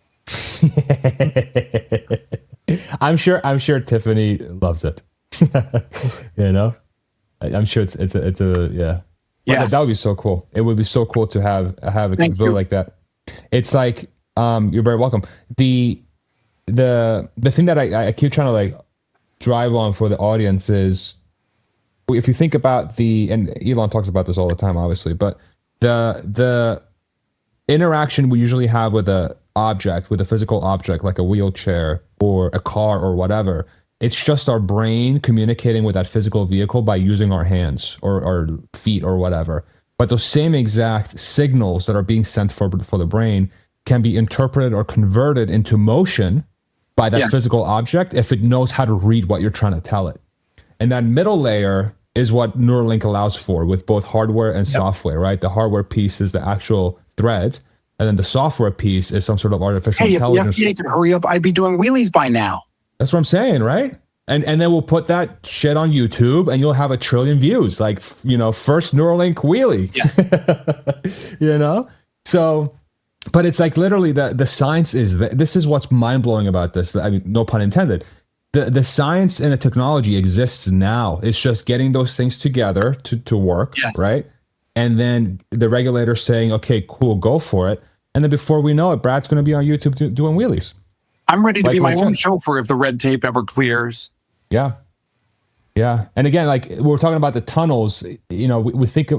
I'm sure Tiffany loves it. You know, I'm sure it's a yeah. Yes. That would be so cool. It would be so cool to have a capability like that. It's like, you're very welcome. The thing that I keep trying to like drive on for the audience is, if you think about and Elon talks about this all the time, obviously, but the interaction we usually have with a physical object like a wheelchair or a car or whatever, it's just our brain communicating with that physical vehicle by using our hands or our feet or whatever. But those same exact signals that are being sent for the brain can be interpreted or converted into motion by that physical object if it knows how to read what you're trying to tell it. And that middle layer is what Neuralink allows for with both hardware and software, right? The hardware piece is the actual threads, and then the software piece is some sort of artificial intelligence. Hey, if the FDA could hurry up, I'd be doing wheelies by now. That's what I'm saying, right? And then we'll put that shit on YouTube and you'll have 1 trillion views, like, you know, first Neuralink wheelie. Yeah. You know? So, but it's like literally the science is, this is what's mind-blowing about this. I mean, no pun intended. The science and the technology exists now. It's just getting those things together to work, right? And then the regulator saying, okay, cool, go for it. And then before we know it, Brad's going to be on YouTube doing wheelies. I'm ready to be my own chauffeur if the red tape ever clears. Yeah. Yeah. And again, like we're talking about the tunnels, you know, we think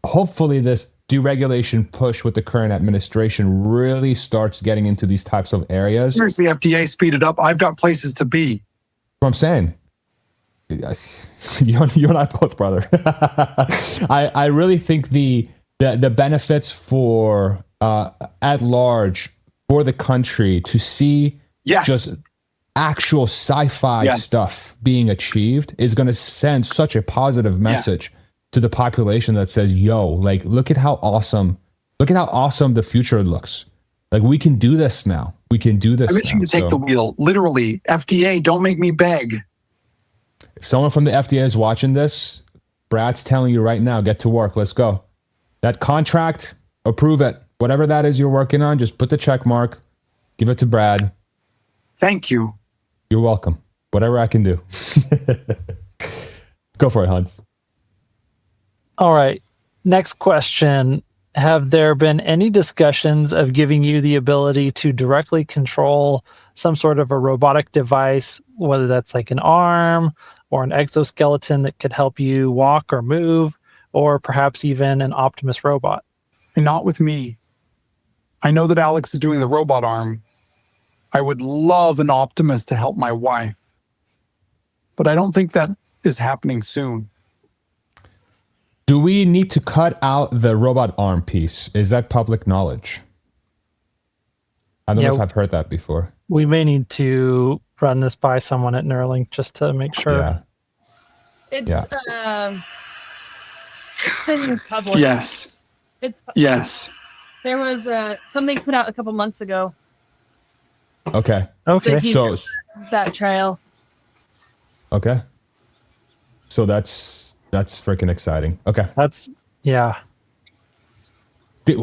hopefully this deregulation push with the current administration really starts getting into these types of areas. Here's the FDA, speed it up. I've got places to be. What I'm saying. You and I both, brother. I really think the benefits for at large for the country to see just actual sci-fi stuff being achieved is going to send such a positive message to the population that says, yo, like, look at how awesome the future looks. Like, we can do this now. We can do this. I bet you to take the wheel. Literally, FDA, don't make me beg. If someone from the FDA is watching this, Brad's telling you right now, get to work. Let's go. That contract, approve it. Whatever that is you're working on, just put the check mark, give it to Brad. Thank you. You're welcome. Whatever I can do. Go for it, Hans. All right. Next question. Have there been any discussions of giving you the ability to directly control some sort of a robotic device, whether that's like an arm or an exoskeleton that could help you walk or move, or perhaps even an Optimus robot? And not with me. I know that Alex is doing the robot arm. I would love an Optimus to help my wife. But I don't think that is happening soon. Do we need to cut out the robot arm piece? Is that public knowledge? I don't know if I've heard that before. We may need to run this by someone at Neuralink just to make sure. Yeah. It's in public. Yes. Yes. There was something put out a couple months ago. Okay. So that trial. Okay. So that's freaking exciting. Okay.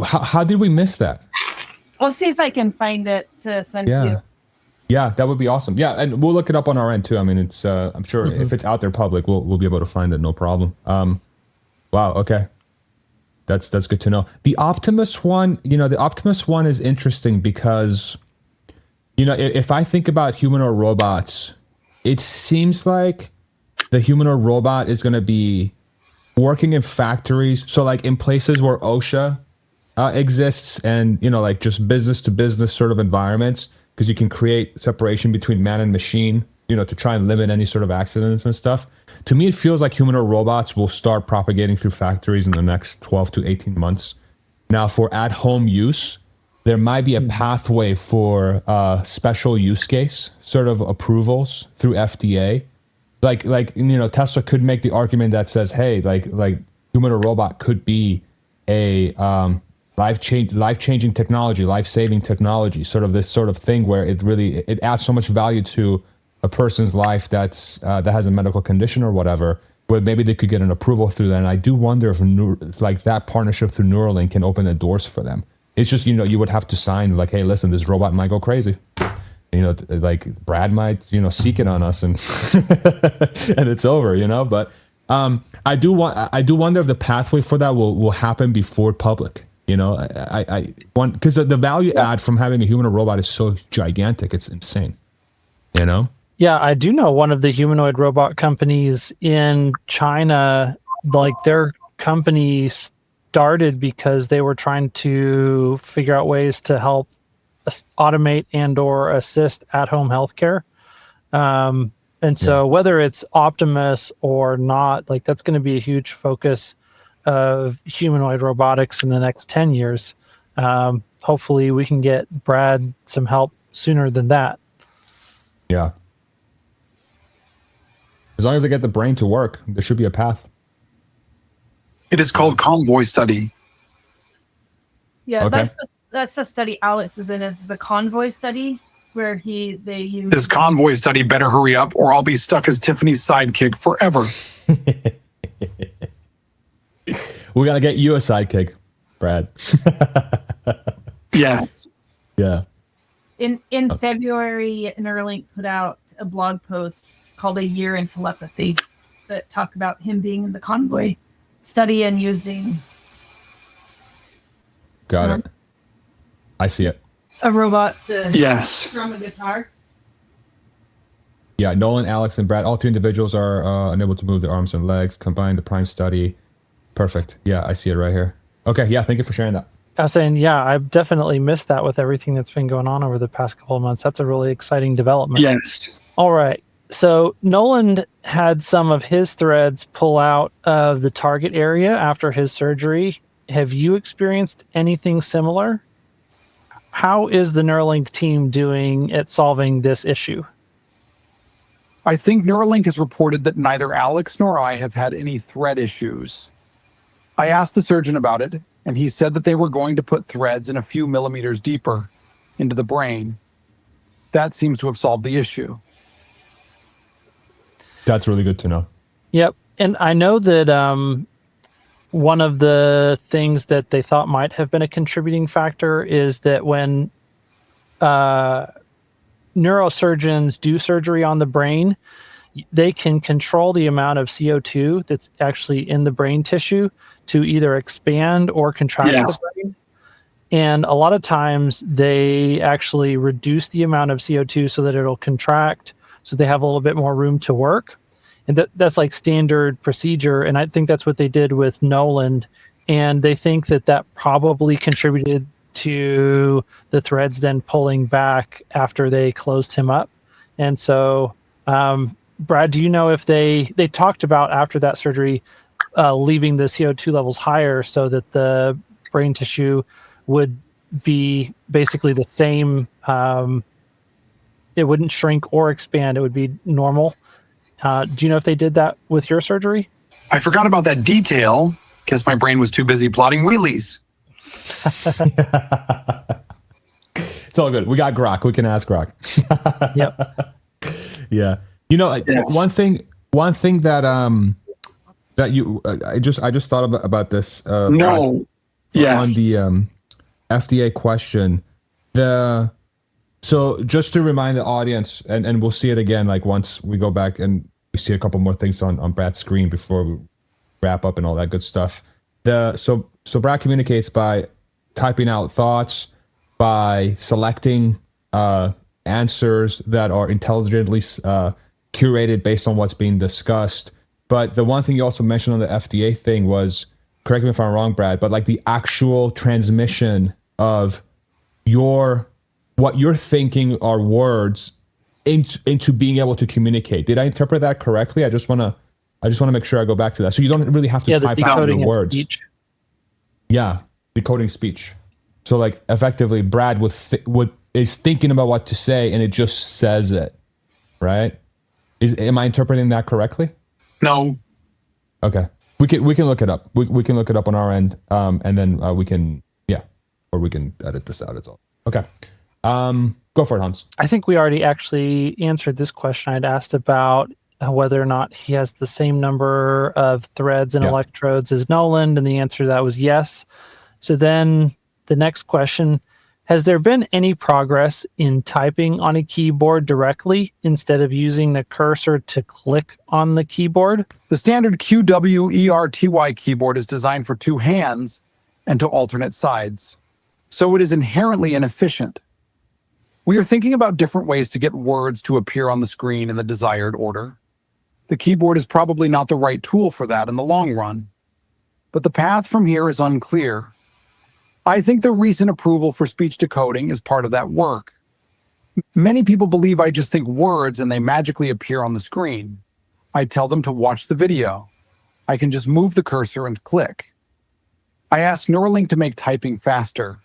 How did we miss that? I'll see if I can find it to send to you. Yeah, that would be awesome. Yeah, and we'll look it up on our end too. I mean, it's I'm sure if it's out there public, we'll be able to find it, no problem. Wow, okay. That's good to know. The Optimus one, the Optimus one is interesting because, if I think about humanoid robots, it seems like the humanoid robot is going to be working in factories. So like in places where OSHA exists and, like just business to business sort of environments, because you can create separation between man and machine, to try and limit any sort of accidents and stuff. To me, it feels like humanoid robots will start propagating through factories in the next 12 to 18 months. Now, for at-home use, there might be a pathway for special use case sort of approvals through FDA. Like Tesla could make the argument that says, hey, like humanoid robot could be a life-changing technology, life-saving technology, sort of this sort of thing where it adds so much value to a person's life that has a medical condition or whatever, where maybe they could get an approval through that. And I do wonder if like that partnership through Neuralink can open the doors for them. It's just, you would have to sign like, hey, listen, this robot might go crazy. Like Brad might, seek it on us and and it's over, But I do wonder if the pathway for that will happen before public. I want, because the value add from having a human or robot is so gigantic, it's insane. Yeah, I do know one of the humanoid robot companies in China, like their company started because they were trying to figure out ways to help automate and or assist at-home healthcare. And so whether it's Optimus or not, like that's going to be a huge focus of humanoid robotics in the next 10 years. Hopefully we can get Brad some help sooner than that. Yeah. As long as they get the brain to work, there should be a path. It is called Convoy Study. Yeah, Okay. that's the study Alex is in. It's the Convoy study where they use This Convoy Study better hurry up or I'll be stuck as Tiffany's sidekick forever. We got to get you a sidekick, Brad. Yes. Yeah. In February, Neuralink put out a blog post called A Year in Telepathy that talked about him being in the Convoy study and using Got it. I see it. a robot to Yes. strum a guitar. Yeah, Nolan, Alex, and Brad, all three individuals are unable to move their arms and legs. Combine the prime study. Perfect. Yeah, I see it right here. Okay, yeah, thank you for sharing that. I was saying, yeah, I've definitely missed that with everything that's been going on over the past couple of months. That's a really exciting development. Yes. All right. So Nolan had some of his threads pull out of the target area after his surgery. Have you experienced anything similar? How is the Neuralink team doing at solving this issue? I think Neuralink has reported that neither Alex nor I have had any thread issues. I asked the surgeon about it, and he said that they were going to put threads in a few millimeters deeper into the brain. That seems to have solved the issue. That's really good to know. Yep. And I know that one of the things that they thought might have been a contributing factor is that when neurosurgeons do surgery on the brain, they can control the amount of CO2 that's actually in the brain tissue to either expand or contract Yes. the brain. And a lot of times they actually reduce the amount of CO2 so that it'll contract, so they have a little bit more room to work. And that's like standard procedure. And I think that's what they did with Nolan. And they think that that probably contributed to the threads then pulling back after they closed him up. And so, Brad, do you know if they talked about after that surgery leaving the CO2 levels higher so that the brain tissue would be basically the same? It wouldn't shrink or expand. It would be normal. Do you know if they did that with your surgery? I forgot about that detail because my brain was too busy plotting wheelies. It's all good. We got Grok. We can ask Grok. Yep. Yeah. Yes. One thing that that you I just thought about this No. Yes. on the FDA question. So just to remind the audience, and we'll see it again, like once we go back and we see a couple more things on Brad's screen before we wrap up and all that good stuff. So Brad communicates by typing out thoughts, by selecting answers that are intelligently curated based on what's being discussed. But the one thing you also mentioned on the FDA thing was, correct me if I'm wrong, Brad, but like the actual transmission of what you're thinking are words into being able to communicate. Did I interpret that correctly? I just want to make sure I go back to that. So you don't really have to type out your words. Speech. Yeah, decoding speech. So like effectively, Brad is thinking about what to say, and it just says it, right? Am I interpreting that correctly? No. Okay, we can look it up. We can look it up on our end, and then we can edit this out. It's all okay. Go for it, Hans. I think we already actually answered this question I'd asked about whether or not he has the same number of threads and electrodes as Nolan, and the answer to that was yes. So then the next question, has there been any progress in typing on a keyboard directly instead of using the cursor to click on the keyboard? The standard QWERTY keyboard is designed for two hands and to alternate sides, so it is inherently inefficient. We are thinking about different ways to get words to appear on the screen in the desired order. The keyboard is probably not the right tool for that in the long run, but the path from here is unclear. I think the recent approval for speech decoding is part of that work. Many people believe I just think words and they magically appear on the screen. I tell them to watch the video. I can just move the cursor and click. I ask Neuralink to make typing faster,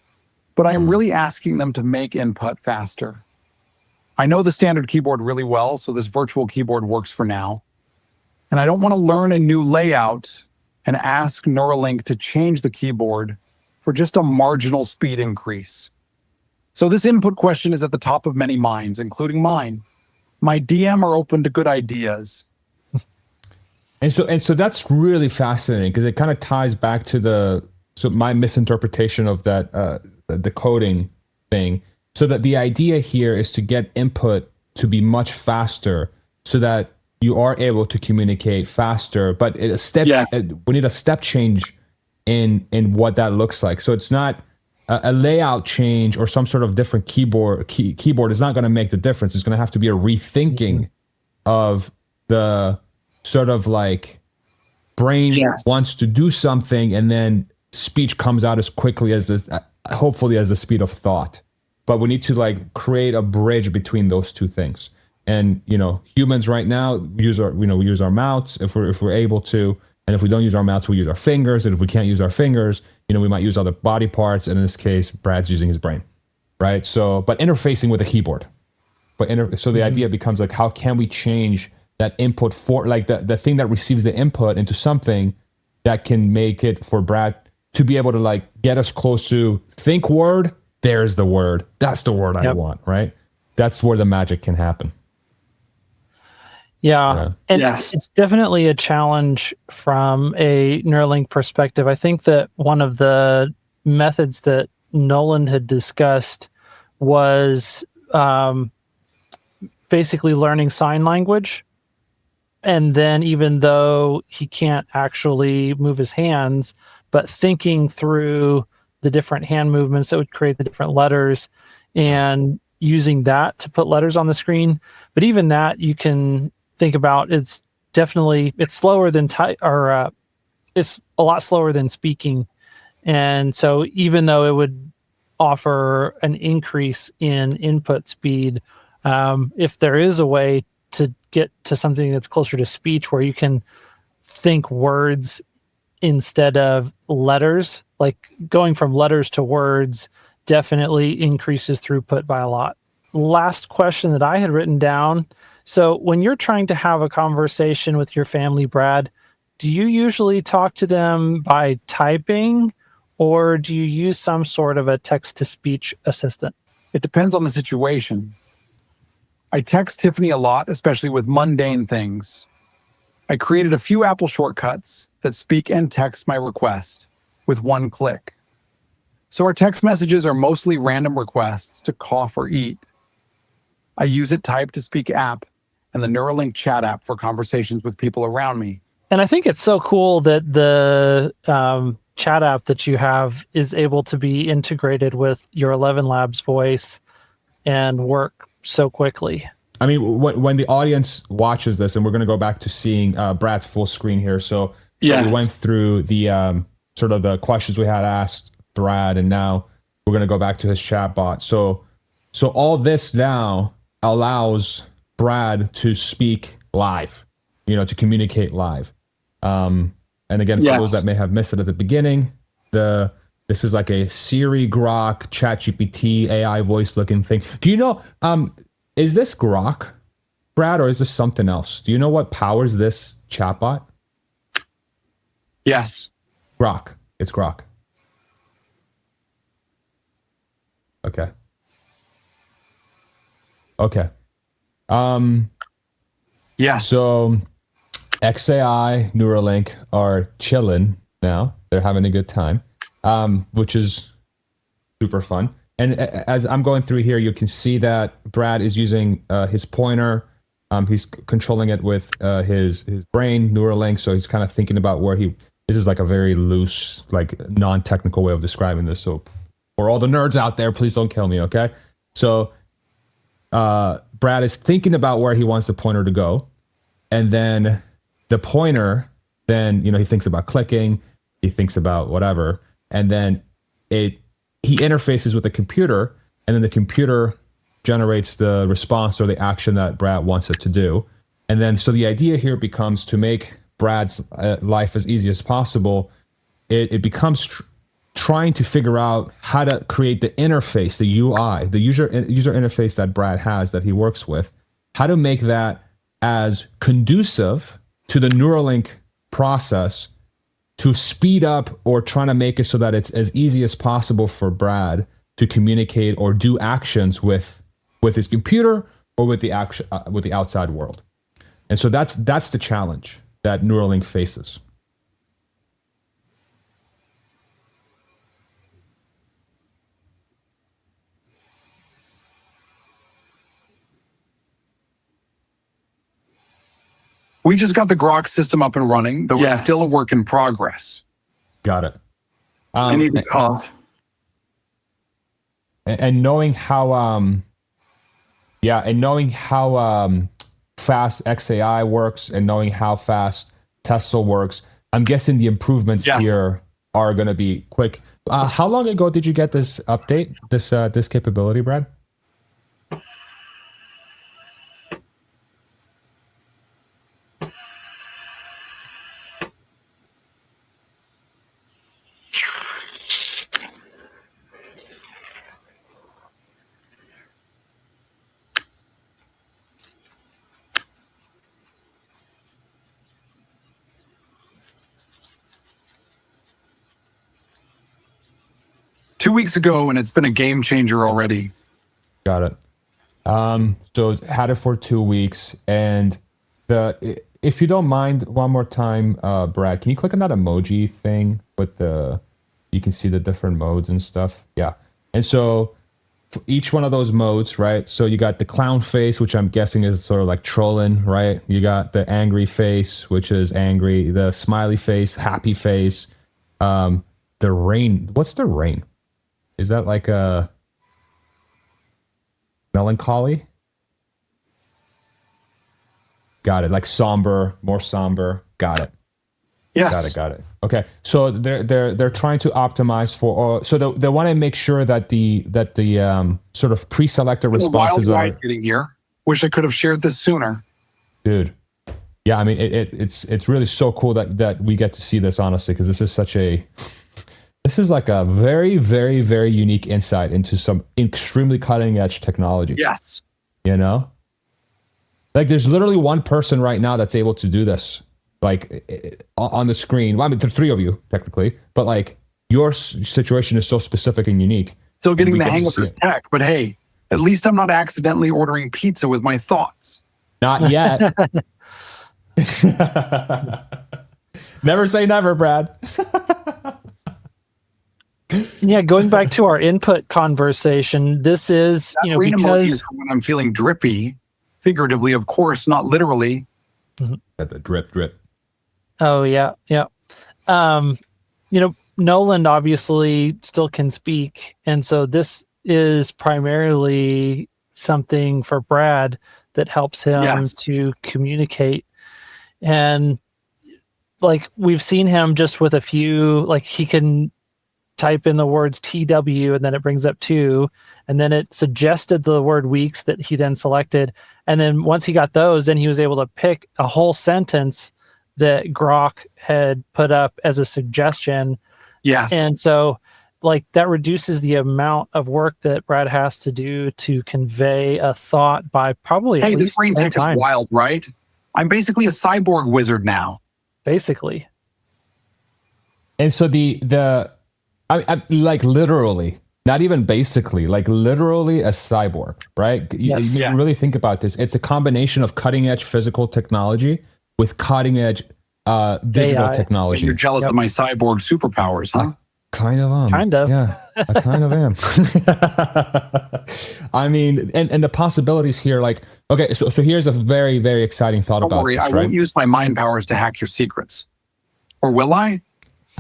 but I am really asking them to make input faster. I know the standard keyboard really well, so this virtual keyboard works for now. And I don't want to learn a new layout and ask Neuralink to change the keyboard for just a marginal speed increase. So this input question is at the top of many minds, including mine. My DM are open to good ideas. And so that's really fascinating because it kind of ties back to my misinterpretation of that the coding thing. So that the idea here is to get input to be much faster so that you are able to communicate faster, but we need a step change in what that looks like. So it's not a layout change or some sort of different keyboard is not going to make the difference. It's going to have to be a rethinking of the sort of like brain wants to do something and then speech comes out as quickly as this, hopefully as the speed of thought. But we need to like create a bridge between those two things. And, humans right now we use our mouths if we're able to. And if we don't use our mouths, we use our fingers. And if we can't use our fingers, we might use other body parts. And in this case, Brad's using his brain, right? So, but interfacing with a keyboard. So the idea becomes like, how can we change that input for like the thing that receives the input into something that can make it for Brad to be able to like get us close to think word. There's the word. That's the word I want, right? That's where the magic can happen. Yeah. And it's definitely a challenge from a Neuralink perspective. I think that one of the methods that Nolan had discussed was basically learning sign language. And then even though he can't actually move his hands, but thinking through the different hand movements that would create the different letters and using that to put letters on the screen. But even that you can think about, it's slower than it's a lot slower than speaking. And so even though it would offer an increase in input speed, if there is a way to get to something that's closer to speech where you can think words instead of letters, like going from letters to words definitely increases throughput by a lot. Last question that I had written down. So when you're trying to have a conversation with your family, Brad, do you usually talk to them by typing or do you use some sort of a text-to-speech assistant? It depends on the situation. I text Tiffany a lot, especially with mundane things. I created a few Apple shortcuts that speak and text my request with one click. So our text messages are mostly random requests to cough or eat. I use it type to speak app and the Neuralink chat app for conversations with people around me. And I think it's so cool that the chat app that you have is able to be integrated with your 11 Labs voice and work so quickly. I mean, when the audience watches this, and we're going to go back to seeing Brad's full screen here. So we went through the sort of the questions we had asked Brad, and now we're going to go back to his chat bot. So all this now allows Brad to speak live, to communicate live. And again, for those that may have missed it at the beginning, this is like a Siri, Grok, ChatGPT, AI voice looking thing. Do you know, is this Grok, Brad, or is this something else? Do you know what powers this chatbot? Yes. Grok. It's Grok. Okay. Yes. So XAI, Neuralink are chilling now. They're having a good time, which is super fun. And as I'm going through here, you can see that Brad is using his pointer. He's controlling it with his brain, Neuralink. So he's kind of thinking about where this is like a very loose, like non-technical way of describing this. So for all the nerds out there, please don't kill me, okay? So Brad is thinking about where he wants the pointer to go. And then the pointer, then, he thinks about clicking, he thinks about whatever. And then he interfaces with the computer, and then the computer generates the response or the action that Brad wants it to do. And then, so the idea here becomes to make Brad's life as easy as possible. It becomes trying to figure out how to create the interface, the UI, the user interface that Brad has, that he works with, how to make that as conducive to the Neuralink process, to speed up or trying to make it so that it's as easy as possible for Brad to communicate or do actions with his computer or with the outside world. And so that's the challenge that Neuralink faces. We just got the Grok system up and running, though it's still a work in progress. Got it. I need to cough. And knowing how fast XAI works and knowing how fast Tesla works, I'm guessing the improvements here are going to be quick. How long ago did you get this update, this capability, Brad? Two weeks ago, and it's been a game changer already. Got it. So had it for 2 weeks, and if you don't mind, one more time, Brad, can you click on that emoji thing with you can see the different modes and stuff? Yeah. And so for each one of those modes, right? So you got the clown face, which I'm guessing is sort of like trolling, right? You got the angry face, which is angry, the smiley face, happy face, the rain. What's the rain? Is that like a melancholy? Got it. Like somber, more somber. Got it. Yes. Got it. Okay. So they're trying to optimize for. So they want to make sure that the sort of pre-selected responses are getting here. Wish I could have shared this sooner, dude. Yeah, I mean it's really so cool that we get to see this, honestly, because this is like a very, very, very unique insight into some extremely cutting edge technology. Yes. Like there's literally one person right now that's able to do this, like on the screen. Well, I mean, there's three of you technically, but like your situation is so specific and unique. Still getting the hang of this tech, but hey, at least I'm not accidentally ordering pizza with my thoughts. Not yet. Never say never, Brad. Yeah, going back to our input conversation, this is, that rain emoji is when I'm feeling drippy, figuratively, of course, not literally. At the drip. Oh yeah. Nolan obviously still can speak, and so this is primarily something for Brad that helps him to communicate. And like we've seen him just with a few, like he can type in the words TW and then it brings up 2, and then it suggested the word weeks that he then selected. And then once he got those, then he was able to pick a whole sentence that Grok had put up as a suggestion. Yes. And so like that reduces the amount of work that Brad has to do to convey a thought by probably at least this brain tech is wild, right? I'm basically a cyborg wizard now. Basically. And so I like literally, Not even basically, like literally a cyborg, right? Yes. You really think about this. It's a combination of cutting edge physical technology with cutting edge digital AI. technology. You're jealous of my cyborg superpowers, huh? Kind of. Kind of. Yeah, I kind of am. I mean, and the possibilities here, like, okay, so here's a very, very exciting thought Don't about worry, this, I right? won't use my mind powers to hack your secrets. Or will I?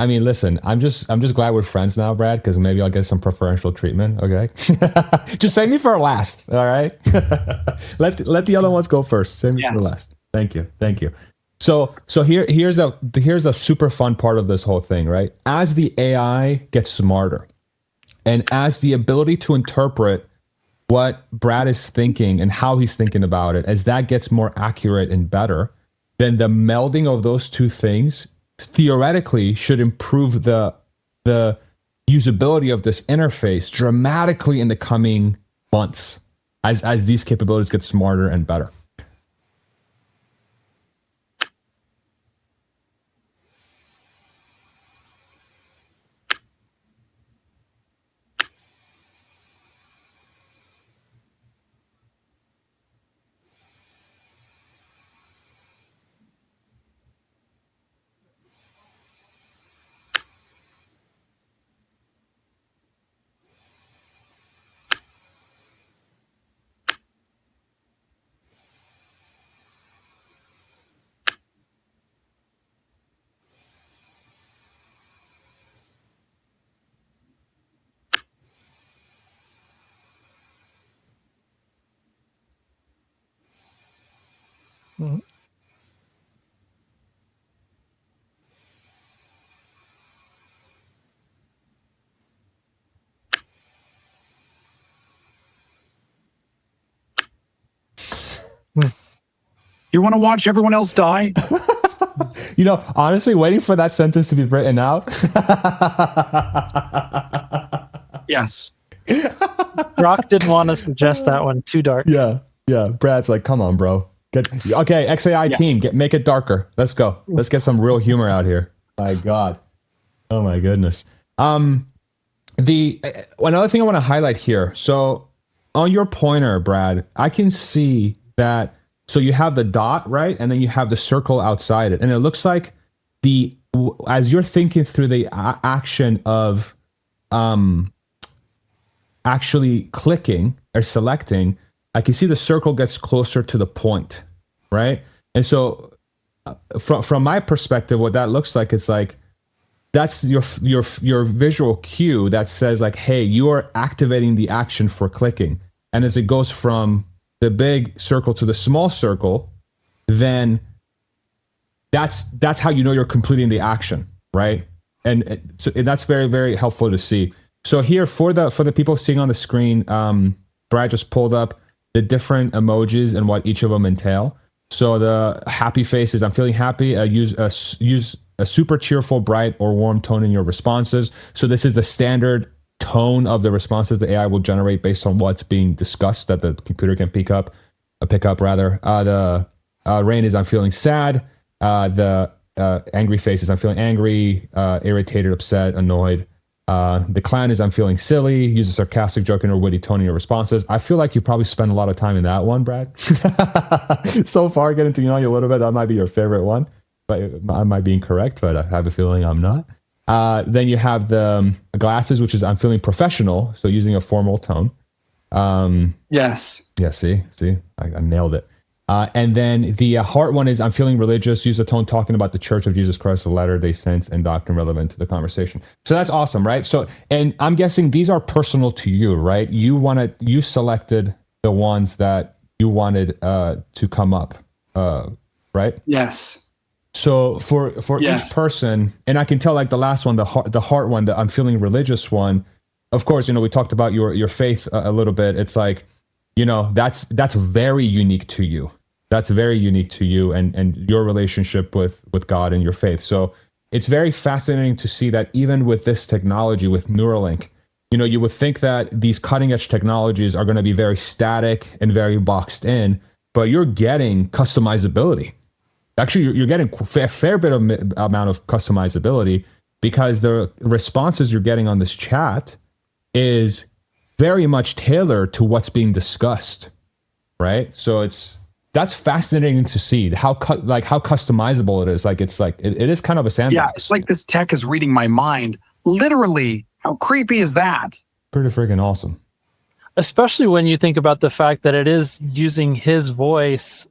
I mean, listen, I'm just glad we're friends now, Brad, because maybe I'll get some preferential treatment. Okay, just save me for last. All right, let the other ones go first. Save me for last. Thank you. So here's the super fun part of this whole thing, right? As the AI gets smarter, and as the ability to interpret what Brad is thinking and how he's thinking about it, as that gets more accurate and better, then the melding of those two things theoretically should improve the usability of this interface dramatically in the coming months as these capabilities get smarter and better. Mhm. You want to watch everyone else die? You know, honestly, waiting for that sentence to be written out. Yes. Rock didn't want to suggest that one too dark. Yeah. Brad's like, come on, bro. Okay, XAI team, make it darker. Let's go. Let's get some real humor out here. My God. Oh my goodness. The another thing I want to highlight here. So on your pointer, Brad, I can see that. So you have the dot, right? And then you have the circle outside it. And it looks like as you're thinking through the action of actually clicking or selecting, I can see the circle gets closer to the point, right? And so from my perspective, what that looks like, it's like, that's your visual cue that says like, hey, you are activating the action for clicking. And as it goes from the big circle to the small circle, then that's how you know you're completing the action, right? And that's very, very helpful to see. So here for the people seeing on the screen, Brad just pulled up the different emojis and what each of them entail. So the happy face is I'm feeling happy. Use a super cheerful, bright, or warm tone in your responses. So this is the standard tone of the responses the AI will generate based on what's being discussed that the computer can pick up. The rain is I'm feeling sad. The angry face is I'm feeling angry, irritated, upset, annoyed. The clown is I'm feeling silly. Use a sarcastic, joking, or witty tone in your responses. I feel like you probably spent a lot of time in that one, Brad. So far, getting to know you a little bit, that might be your favorite one. But I might be incorrect, but I have a feeling I'm not. Then you have the glasses, which is I'm feeling professional, so using a formal tone. Yes. Yeah, see, I nailed it. And then the heart one is I'm feeling religious. Use a tone talking about the Church of Jesus Christ of Latter-day Saints and doctrine relevant to the conversation. So that's awesome, right? So, and I'm guessing these are personal to you, right? You selected the ones that you wanted to come up, right? Yes. So for each person, and I can tell like the last one, the heart one, the I'm feeling religious one, of course, we talked about your faith a little bit. It's like, that's very unique to you. That's very unique to you and your relationship with God and your faith. So it's very fascinating to see that even with this technology, with Neuralink, you would think that these cutting edge technologies are going to be very static and very boxed in, but you're getting customizability. Actually, you're getting a fair bit of amount of customizability because the responses you're getting on this chat is very much tailored to what's being discussed, right? So that's fascinating to see how customizable it is. Like it is kind of a sandbox. Yeah, it's like this tech is reading my mind. Literally, how creepy is that? Pretty freaking awesome. Especially when you think about the fact that it is using his voice,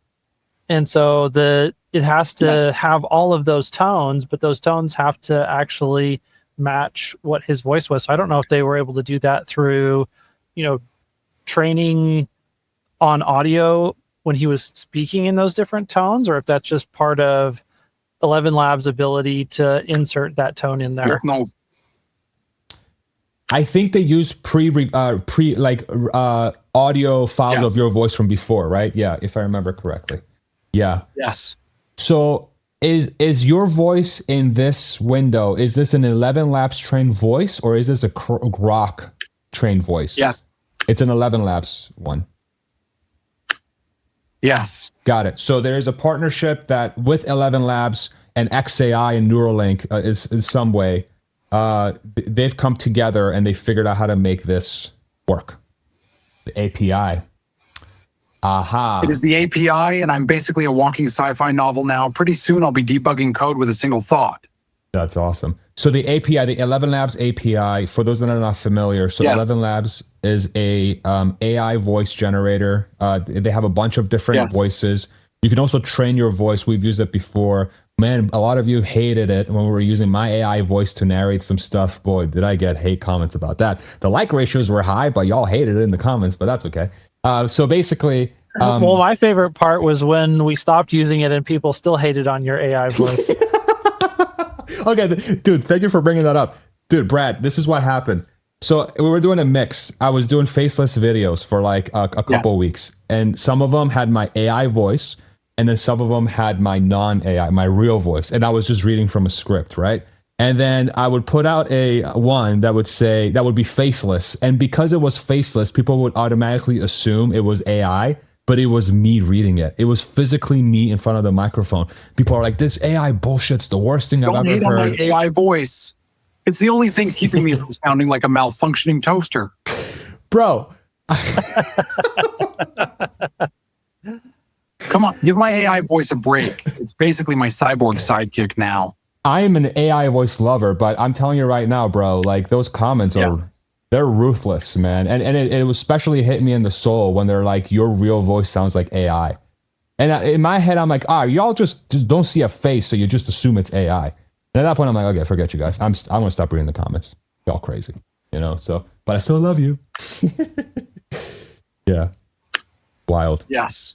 and so it has to have all of those tones, but those tones have to actually match what his voice was. So I don't know if they were able to do that through, training on audio when he was speaking in those different tones, or if that's just part of 11 Labs' ability to insert that tone in there. No. I think they use audio files of your voice from before, right? Yeah, if I remember correctly. Yeah. Yes. So is your voice in this window, is this an 11 Labs trained voice, or is this a Grok trained voice? Yes. It's an 11 Labs one. Yes. Got it. So there is a partnership that with 11 Labs and XAI and Neuralink is in some way, they've come together and they figured out how to make this work. The API. Aha. It is the API, and I'm basically a walking sci-fi novel now. Pretty soon I'll be debugging code with a single thought. That's awesome. So the API, the 11 Labs API, for those that are not familiar, so 11 Labs is a AI voice generator. They have a bunch of different voices. You can also train your voice. We've used it before. Man, a lot of you hated it when we were using my AI voice to narrate some stuff. Boy, did I get hate comments about that. The like ratios were high, but y'all hated it in the comments, but that's okay. So basically... well, my favorite part was when we stopped using it and people still hated on your AI voice. Okay, dude, thank you for bringing that up. Dude, Brad, this is what happened. So we were doing a mix. I was doing faceless videos for like a couple of weeks, and some of them had my AI voice, and then some of them had my non-AI, my real voice, and I was just reading from a script, right? And then I would put out a one that would be faceless, and because it was faceless, people would automatically assume it was AI. But it was me reading it. It was physically me in front of the microphone. People are like, this AI bullshit's the worst thing I've ever heard. Don't hate on my AI voice. It's the only thing keeping me from sounding like a malfunctioning toaster. Bro. Come on, give my AI voice a break. It's basically my cyborg sidekick now. I am an AI voice lover, but I'm telling you right now, bro, like those comments are... They're ruthless, man. And it especially hit me in the soul when they're like, your real voice sounds like AI. And in my head, I'm like, y'all just don't see a face, so you just assume it's AI. And at that point, I'm like, okay, forget you guys. I'm going to stop reading the comments. Y'all crazy, so, but I still love you. Yeah. Wild. Yes.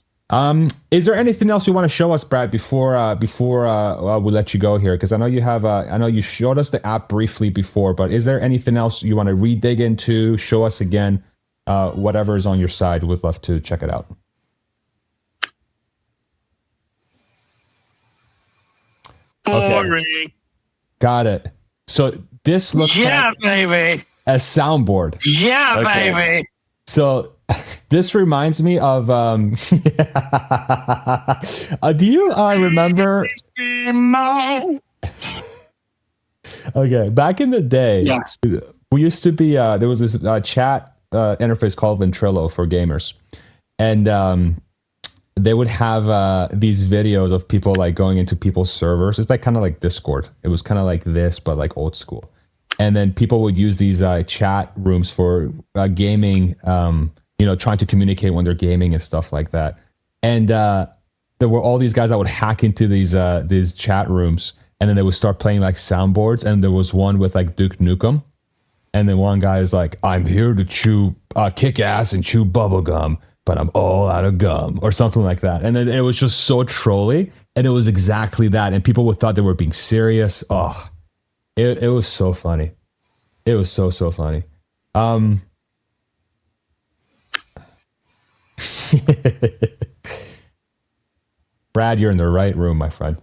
Is there anything else you want to show us, Brad, before we let you go here? Because I know you have, I know you showed us the app briefly before, but is there anything else you want to dig into, show us again, whatever is on your side? We'd love to check it out. Okay. Got it. So this looks like baby. a soundboard. Yeah, baby. So this reminds me of do you remember okay, back in the day, we used to be there was this chat interface called Ventrilo for gamers, and they would have these videos of people like going into people's servers. It's like kind of like Discord. It was kind of like this, but like old school. And then people would use these chat rooms for gaming, trying to communicate when they're gaming and stuff like that. And there were all these guys that would hack into these chat rooms, and then they would start playing like soundboards. And there was one with like Duke Nukem. And then one guy is like, I'm here to chew, kick ass and chew bubble gum, but I'm all out of gum, or something like that. And then it was just so trolly. And it was exactly that. And people would thought they were being serious. Oh, it was so funny. It was so funny. Brad, you're in the right room, my friend.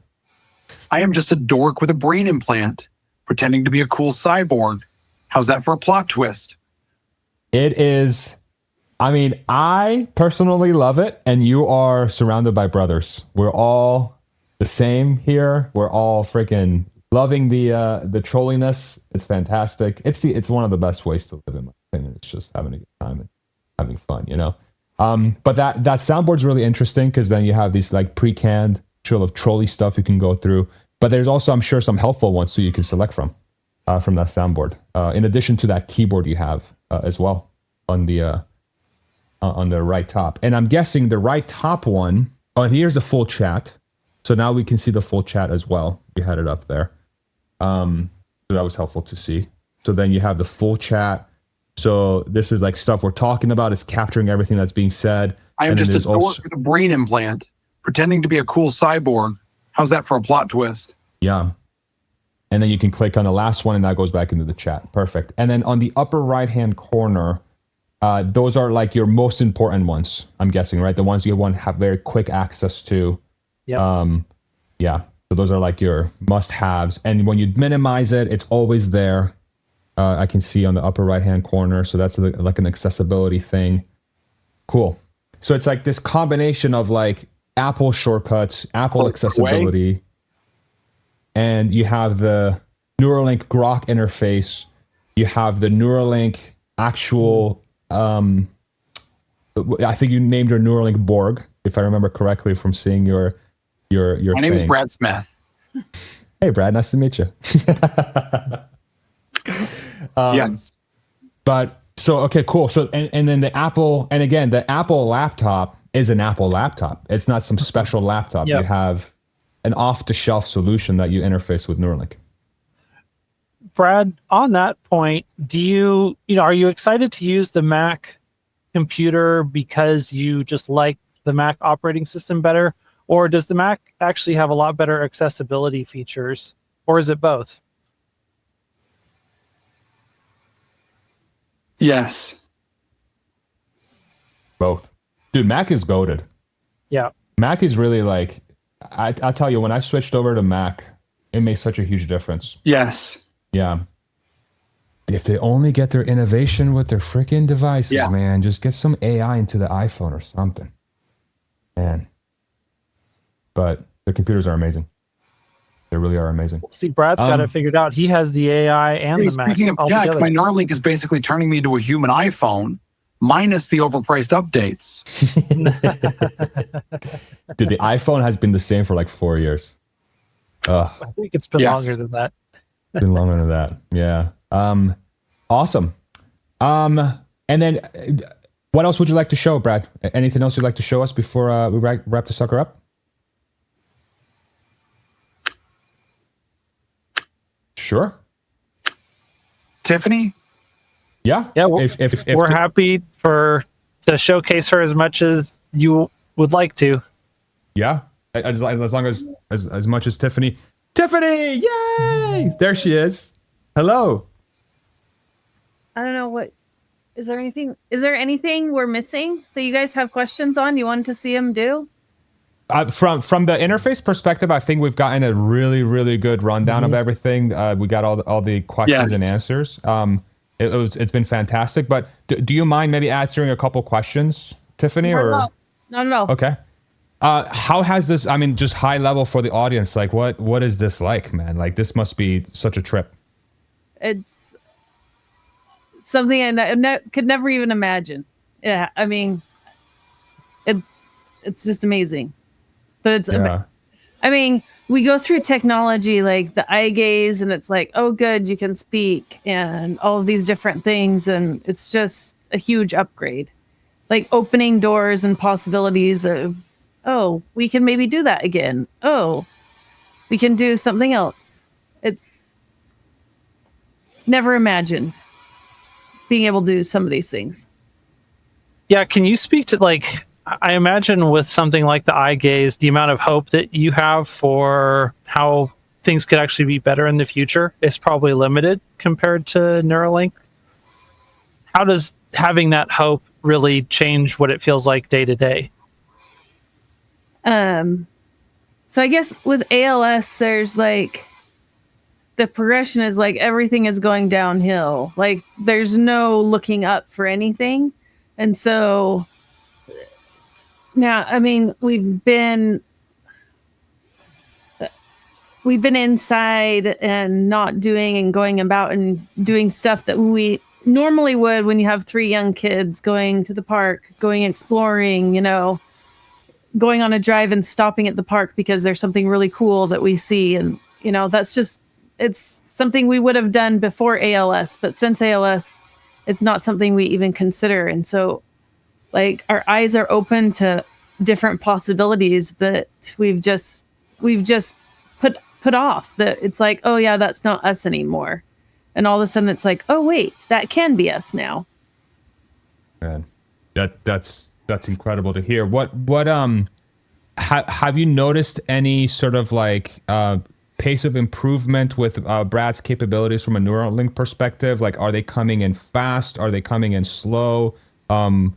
I am just a dork with a brain implant, pretending to be a cool cyborg. How's that for a plot twist? It is. I mean, I personally love it, and you are surrounded by brothers. We're all the same here. We're all freaking loving the trolliness. It's fantastic. It's one of the best ways to live in. and it's just having a good time and having fun, you know. But that soundboard's really interesting because then you have these like pre-canned sort of trolley stuff you can go through. But there's also, I'm sure, some helpful ones too you can select from that soundboard. In addition to that keyboard you have as well on the right top. And I'm guessing the right top one. Oh, and here's the full chat. So now we can see the full chat as well. You had it up there. So that was helpful to see. So then you have the full chat. So this is like stuff we're talking about. It's capturing everything that's being said. I am just a dork with a brain implant, pretending to be a cool cyborg. How's that for a plot twist? Yeah. And then you can click on the last one and that goes back into the chat. Perfect. And then on the upper right-hand corner, those are like your most important ones, I'm guessing, right? The ones you want to have very quick access to. Yeah. Yeah. So those are like your must-haves. And when you minimize it, it's always there. I can see on the upper right-hand corner. So that's like an accessibility thing. Cool. So it's like this combination of like Apple shortcuts, Apple accessibility, and you have the Neuralink Grok interface. You have the Neuralink actual, I think you named your Neuralink Borg, if I remember correctly from seeing your My name is Brad Smith. Hey, Brad, nice to meet you. Yes. But so, okay, cool. So, and then the Apple, and again, the Apple laptop is an Apple laptop. It's not some special laptop. Yep. You have an off-the-shelf solution that you interface with Neuralink. Brad, on that point, are you excited to use the Mac computer because you just like the Mac operating system better? Or does the Mac actually have a lot better accessibility features? Or is it both? Yes. Both. Dude, Mac is goated. Yeah. Mac is really like, I tell you, when I switched over to Mac, it made such a huge difference. Yes. Yeah. If they only get their innovation with their freaking devices, man, just get some AI into the iPhone or something. Man. But the computers are amazing. They really are amazing. See, Brad's got it figured out. He has the AI and the Mac. Speaking of tech, together. my Neuralink is basically turning me into a human iPhone, minus the overpriced updates. Dude, the iPhone has been the same for like 4 years. I think it's been longer than that. Been longer than that. Yeah. Awesome. And then what else would you like to show, Brad? Anything else you'd like to show us before we wrap the sucker up? Sure. Tiffany? Yeah. Yeah. If we're happy to showcase her as much as you would like to. Yeah. As long as much as Tiffany. Tiffany! Yay! There she is. Hello. I don't know what is there anything we're missing that you guys have questions on you wanted to see him do? From the interface perspective, I think we've gotten a really, really good rundown of everything. We got all the questions and answers. It's been fantastic. But do you mind maybe answering a couple questions, Tiffany? Not at all. Okay. How has this? I mean, just high level for the audience. Like, what is this like, man? Like, this must be such a trip. It's something I could never even imagine. Yeah, I mean, it's just amazing. But I mean, we go through technology like the eye gaze, and it's like, oh, good, you can speak, and all of these different things, and it's just a huge upgrade, like opening doors and possibilities of, oh, we can maybe do that again. Oh, we can do something else. It's never imagined being able to do some of these things. Yeah, can you speak to, like, I imagine with something like the eye gaze, the amount of hope that you have for how things could actually be better in the future is probably limited compared to Neuralink. How does having that hope really change what it feels like day to day? So I guess with ALS, there's like the progression is like everything is going downhill. Like there's no looking up for anything. And so now, I mean, we've been inside and not doing and going about and doing stuff that we normally would when you have 3 young kids going to the park, going exploring, going on a drive and stopping at the park because there's something really cool that we see. And, that's just, it's something we would have done before ALS, but since ALS, it's not something we even consider. And so like our eyes are open to different possibilities that we've just put off. That it's like, oh yeah, that's not us anymore. And all of a sudden it's like, oh wait, that can be us now. Man, that's incredible to hear. What have you noticed any sort of like pace of improvement with Brad's capabilities from a Neuralink perspective? Like, are they coming in fast? Are they coming in slow? Kind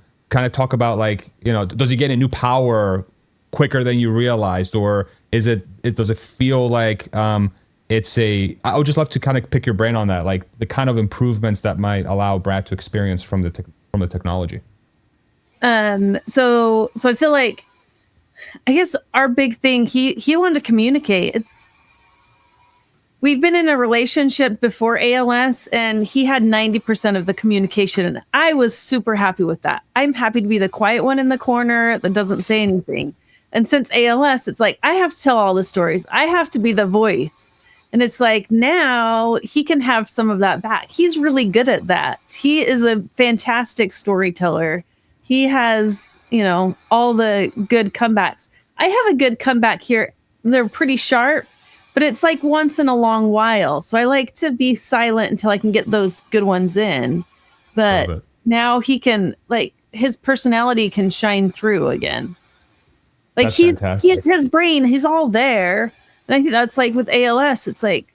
of talk about like, does he get a new power quicker than you realized, or does it feel like I would just love to kind of pick your brain on that, like the kind of improvements that might allow Brad to experience from the technology. So I feel like, I guess our big thing, he wanted to communicate. We've been in a relationship before ALS and he had 90% of the communication. And I was super happy with that. I'm happy to be the quiet one in the corner that doesn't say anything. And since ALS, it's like, I have to tell all the stories. I have to be the voice. And it's like, now he can have some of that back. He's really good at that. He is a fantastic storyteller. He has, all the good comebacks. I have a good comeback here. They're pretty sharp, but it's like once in a long while. So I like to be silent until I can get those good ones in. But now he can, like, his personality can shine through again. Like he's his brain, he's all there. And I think that's like with ALS, it's like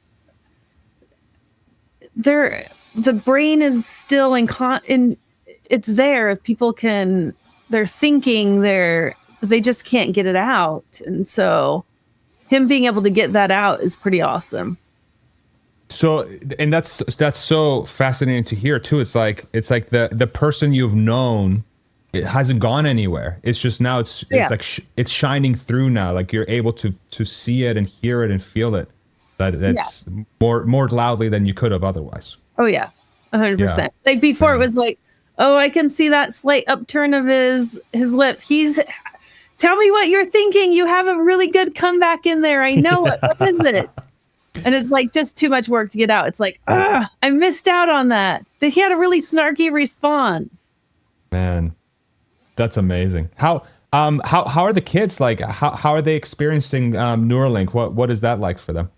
the brain is still it's there. If people they're thinking, they just can't get it out. And so him being able to get that out is pretty awesome. So, and that's so fascinating to hear too. It's like the person you've known, it hasn't gone anywhere. It's just now it's like it's shining through now. Like you're able to see it and hear it and feel it. That's more loudly than you could have otherwise. Oh yeah, 100%. Like before, it was like, oh, I can see that slight upturn of his lip. Tell me what you're thinking. You have a really good comeback in there. I know it. What is it? And it's like just too much work to get out. It's like, I missed out on that. He had a really snarky response. Man, that's amazing. How are the kids like? How are they experiencing Neuralink? What is that like for them?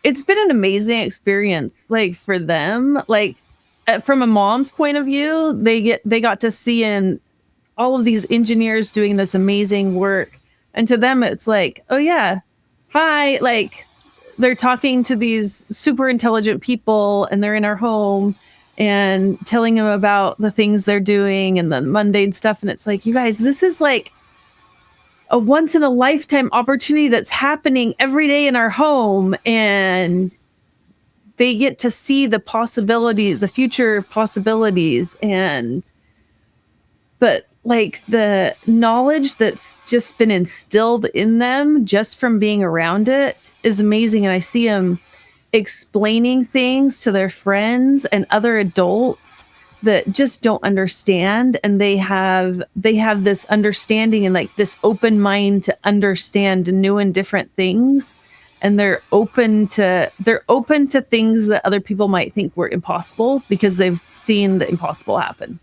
It's been an amazing experience, like for them, like from a mom's point of view, they got to see in all of these engineers doing this amazing work. And to them, it's like, oh yeah, hi. Like they're talking to these super intelligent people and they're in our home and telling them about the things they're doing and the mundane stuff. And it's like, you guys, this is like a once in a lifetime opportunity that's happening every day in our home. And they get to see the possibilities, the future possibilities. But like the knowledge that's just been instilled in them just from being around it is amazing. And I see them explaining things to their friends and other adults that just don't understand. And they have this understanding and like this open mind to understand new and different things. And they're open to things that other people might think were impossible because they've seen the impossible happen.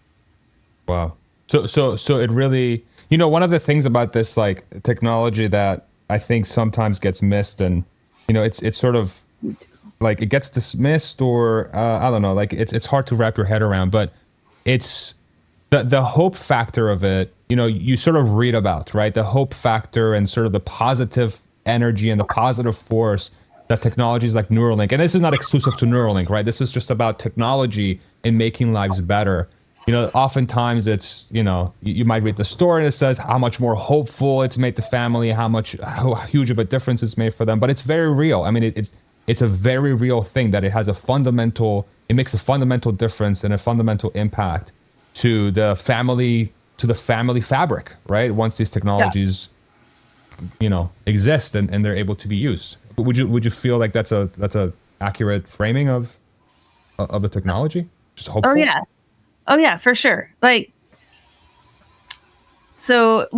Wow. So it really, one of the things about this like technology that I think sometimes gets missed, and it's sort of like it gets dismissed, or I don't know, like it's hard to wrap your head around, but it's the hope factor of it. You sort of read about, right? The hope factor and sort of the positive energy and the positive force that technologies like Neuralink, and this is not exclusive to Neuralink, right? This is just about technology in making lives better. Oftentimes it's, you might read the story and it says how much more hopeful it's made the family, how huge of a difference it's made for them. But it's very real. I mean, it's a very real thing that it makes a fundamental difference and a fundamental impact to the family fabric, right? Once these technologies, exist and they're able to be used. would you feel like that's a accurate framing of the technology? Just hopeful. Oh yeah, for sure. Like, so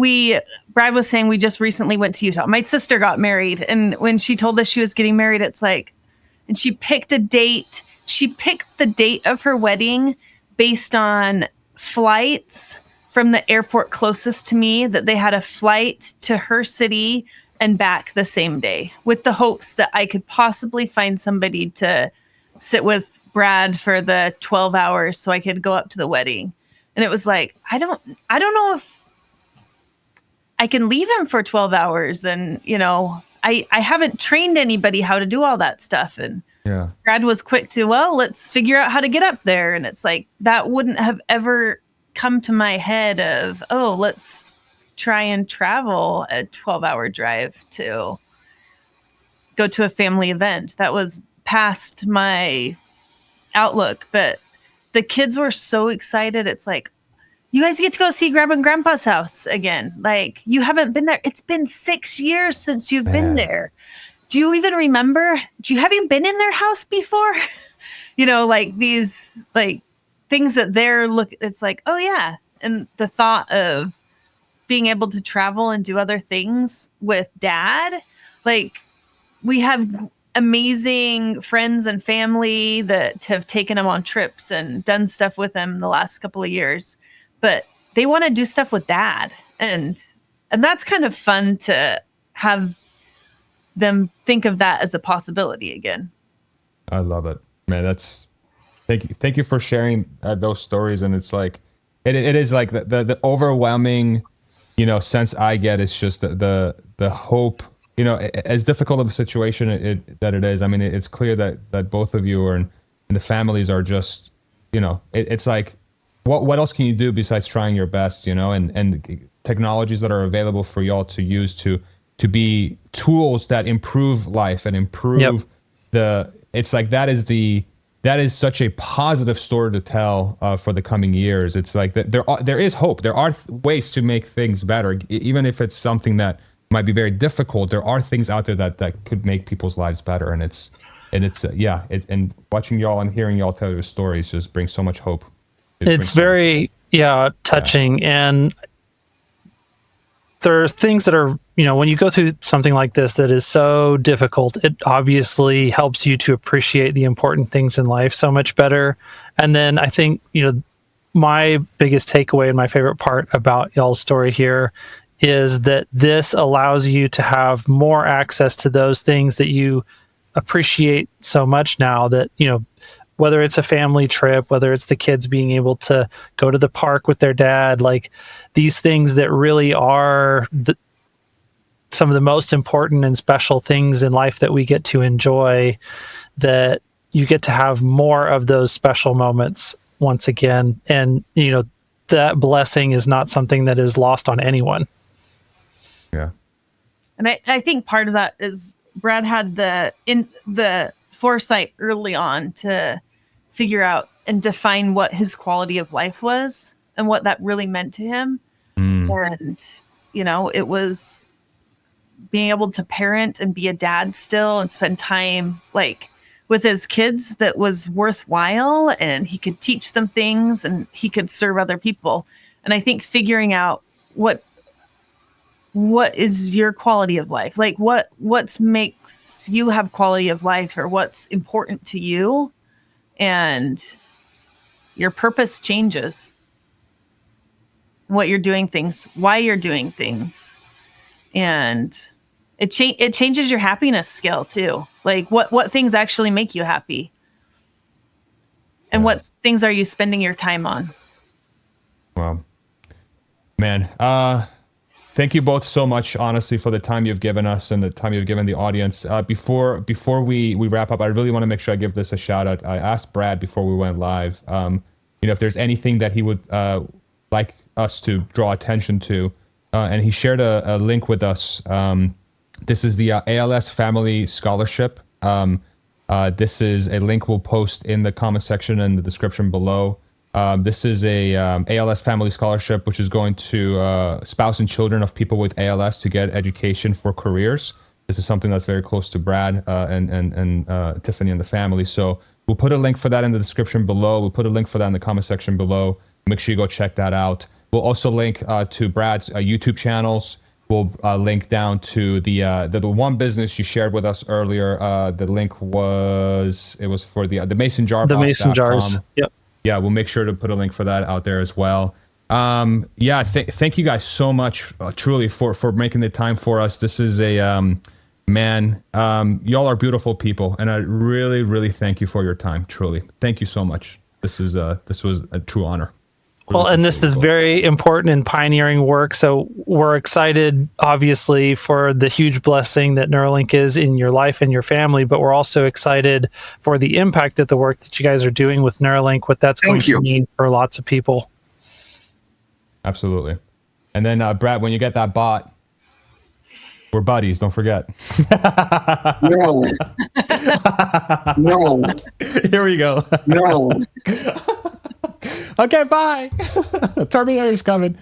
Brad was saying we just recently went to Utah. My sister got married, and when she told us she was getting married, it's like, and she picked a date. She picked the date of her wedding based on flights from the airport closest to me, that they had a flight to her city and back the same day, with the hopes that I could possibly find somebody to sit with Brad for the 12 hours so I could go up to the wedding. And it was like, I don't know if I can leave him for 12 hours. And, I haven't trained anybody how to do all that stuff. And yeah, Brad was quick to, well, let's figure out how to get up there. And it's like, that wouldn't have ever come to my head of, oh, let's try and travel a 12-hour drive to go to a family event. That was past my outlook. But the kids were so excited. It's like, you guys get to go see Grandma and Grandpa's house again. Like, you haven't been there. It's been 6 years since you've been there. Do you even remember? Have you been in their house before? Like these like things that it's like, oh yeah. And the thought of being able to travel and do other things with Dad, like, we have amazing friends and family that have taken him on trips and done stuff with him the last couple of years, but they want to do stuff with Dad. And that's kind of fun to have them think of that as a possibility again. I love it, man. Thank you for sharing those stories. And it's like, it is like the overwhelming, sense I get is just the hope, as difficult of a situation that it is. I mean, it's clear that both of you and the families are just, it's like, what else can you do besides trying your best, and technologies that are available for y'all to use to be tools that improve life and improve it's like, that is such a positive story to tell for the coming years. It's like that there is hope. There are ways to make things better, even if it's something that might be very difficult. There are things out there that could make people's lives better, and and watching y'all and hearing y'all tell your stories just brings so much hope. It's very touching, and there are things that are, when you go through something like this that is so difficult, it obviously helps you to appreciate the important things in life so much better. And then I think, my biggest takeaway and my favorite part about y'all's story here is that this allows you to have more access to those things that you appreciate so much now, that, whether it's a family trip, whether it's the kids being able to go to the park with their dad, like these things that really are some of the most important and special things in life that we get to enjoy, that you get to have more of those special moments once again. And, that blessing is not something that is lost on anyone. Yeah. And I think part of that is Brad had the foresight early on to figure out and define what his quality of life was and what that really meant to him. And, it was being able to parent and be a dad still and spend time like with his kids that was worthwhile, and he could teach them things and he could serve other people. And I think figuring out what is your quality of life? Like what makes you have quality of life, or what's important to you, and your purpose changes. What you're doing things, why you're doing things, and it changes your happiness scale too. Like what things actually make you happy, and what things are you spending your time on? Wow, man. Thank you both so much, honestly, for the time you've given us and the time you've given the audience. Before we wrap up, I really want to make sure I give this a shout out. I asked Brad before we went live, if there's anything that he would like us to draw attention to, and he shared a link with us. This is the ALS Family Scholarship. This is a link we'll post in the comment section and the description below. This is a ALS Family Scholarship, which is going to spouse and children of people with ALS to get education for careers. This is something that's very close to Brad and Tiffany and the family. So we'll put a link for that in the description below. We'll put a link for that in the comment section below. Make sure you go check that out. We'll also link to Brad's YouTube channels. We'll link down to the one business you shared with us earlier. The link was for the mason jar. The mason jars. Yep. Yeah, we'll make sure to put a link for that out there as well. Thank you guys so much, truly, for making the time for us. This is y'all are beautiful people, and I really, really thank you for your time. Truly, thank you so much. This was a true honor. Well, and this is very important and pioneering work. So we're excited, obviously, for the huge blessing that Neuralink is in your life and your family, but we're also excited for the impact that the work that you guys are doing with Neuralink, what that's going to mean for lots of people. Absolutely. And then, Brad, when you get that bot, we're buddies, don't forget. No. No. Here we go. No. Okay, bye. Terminator's coming.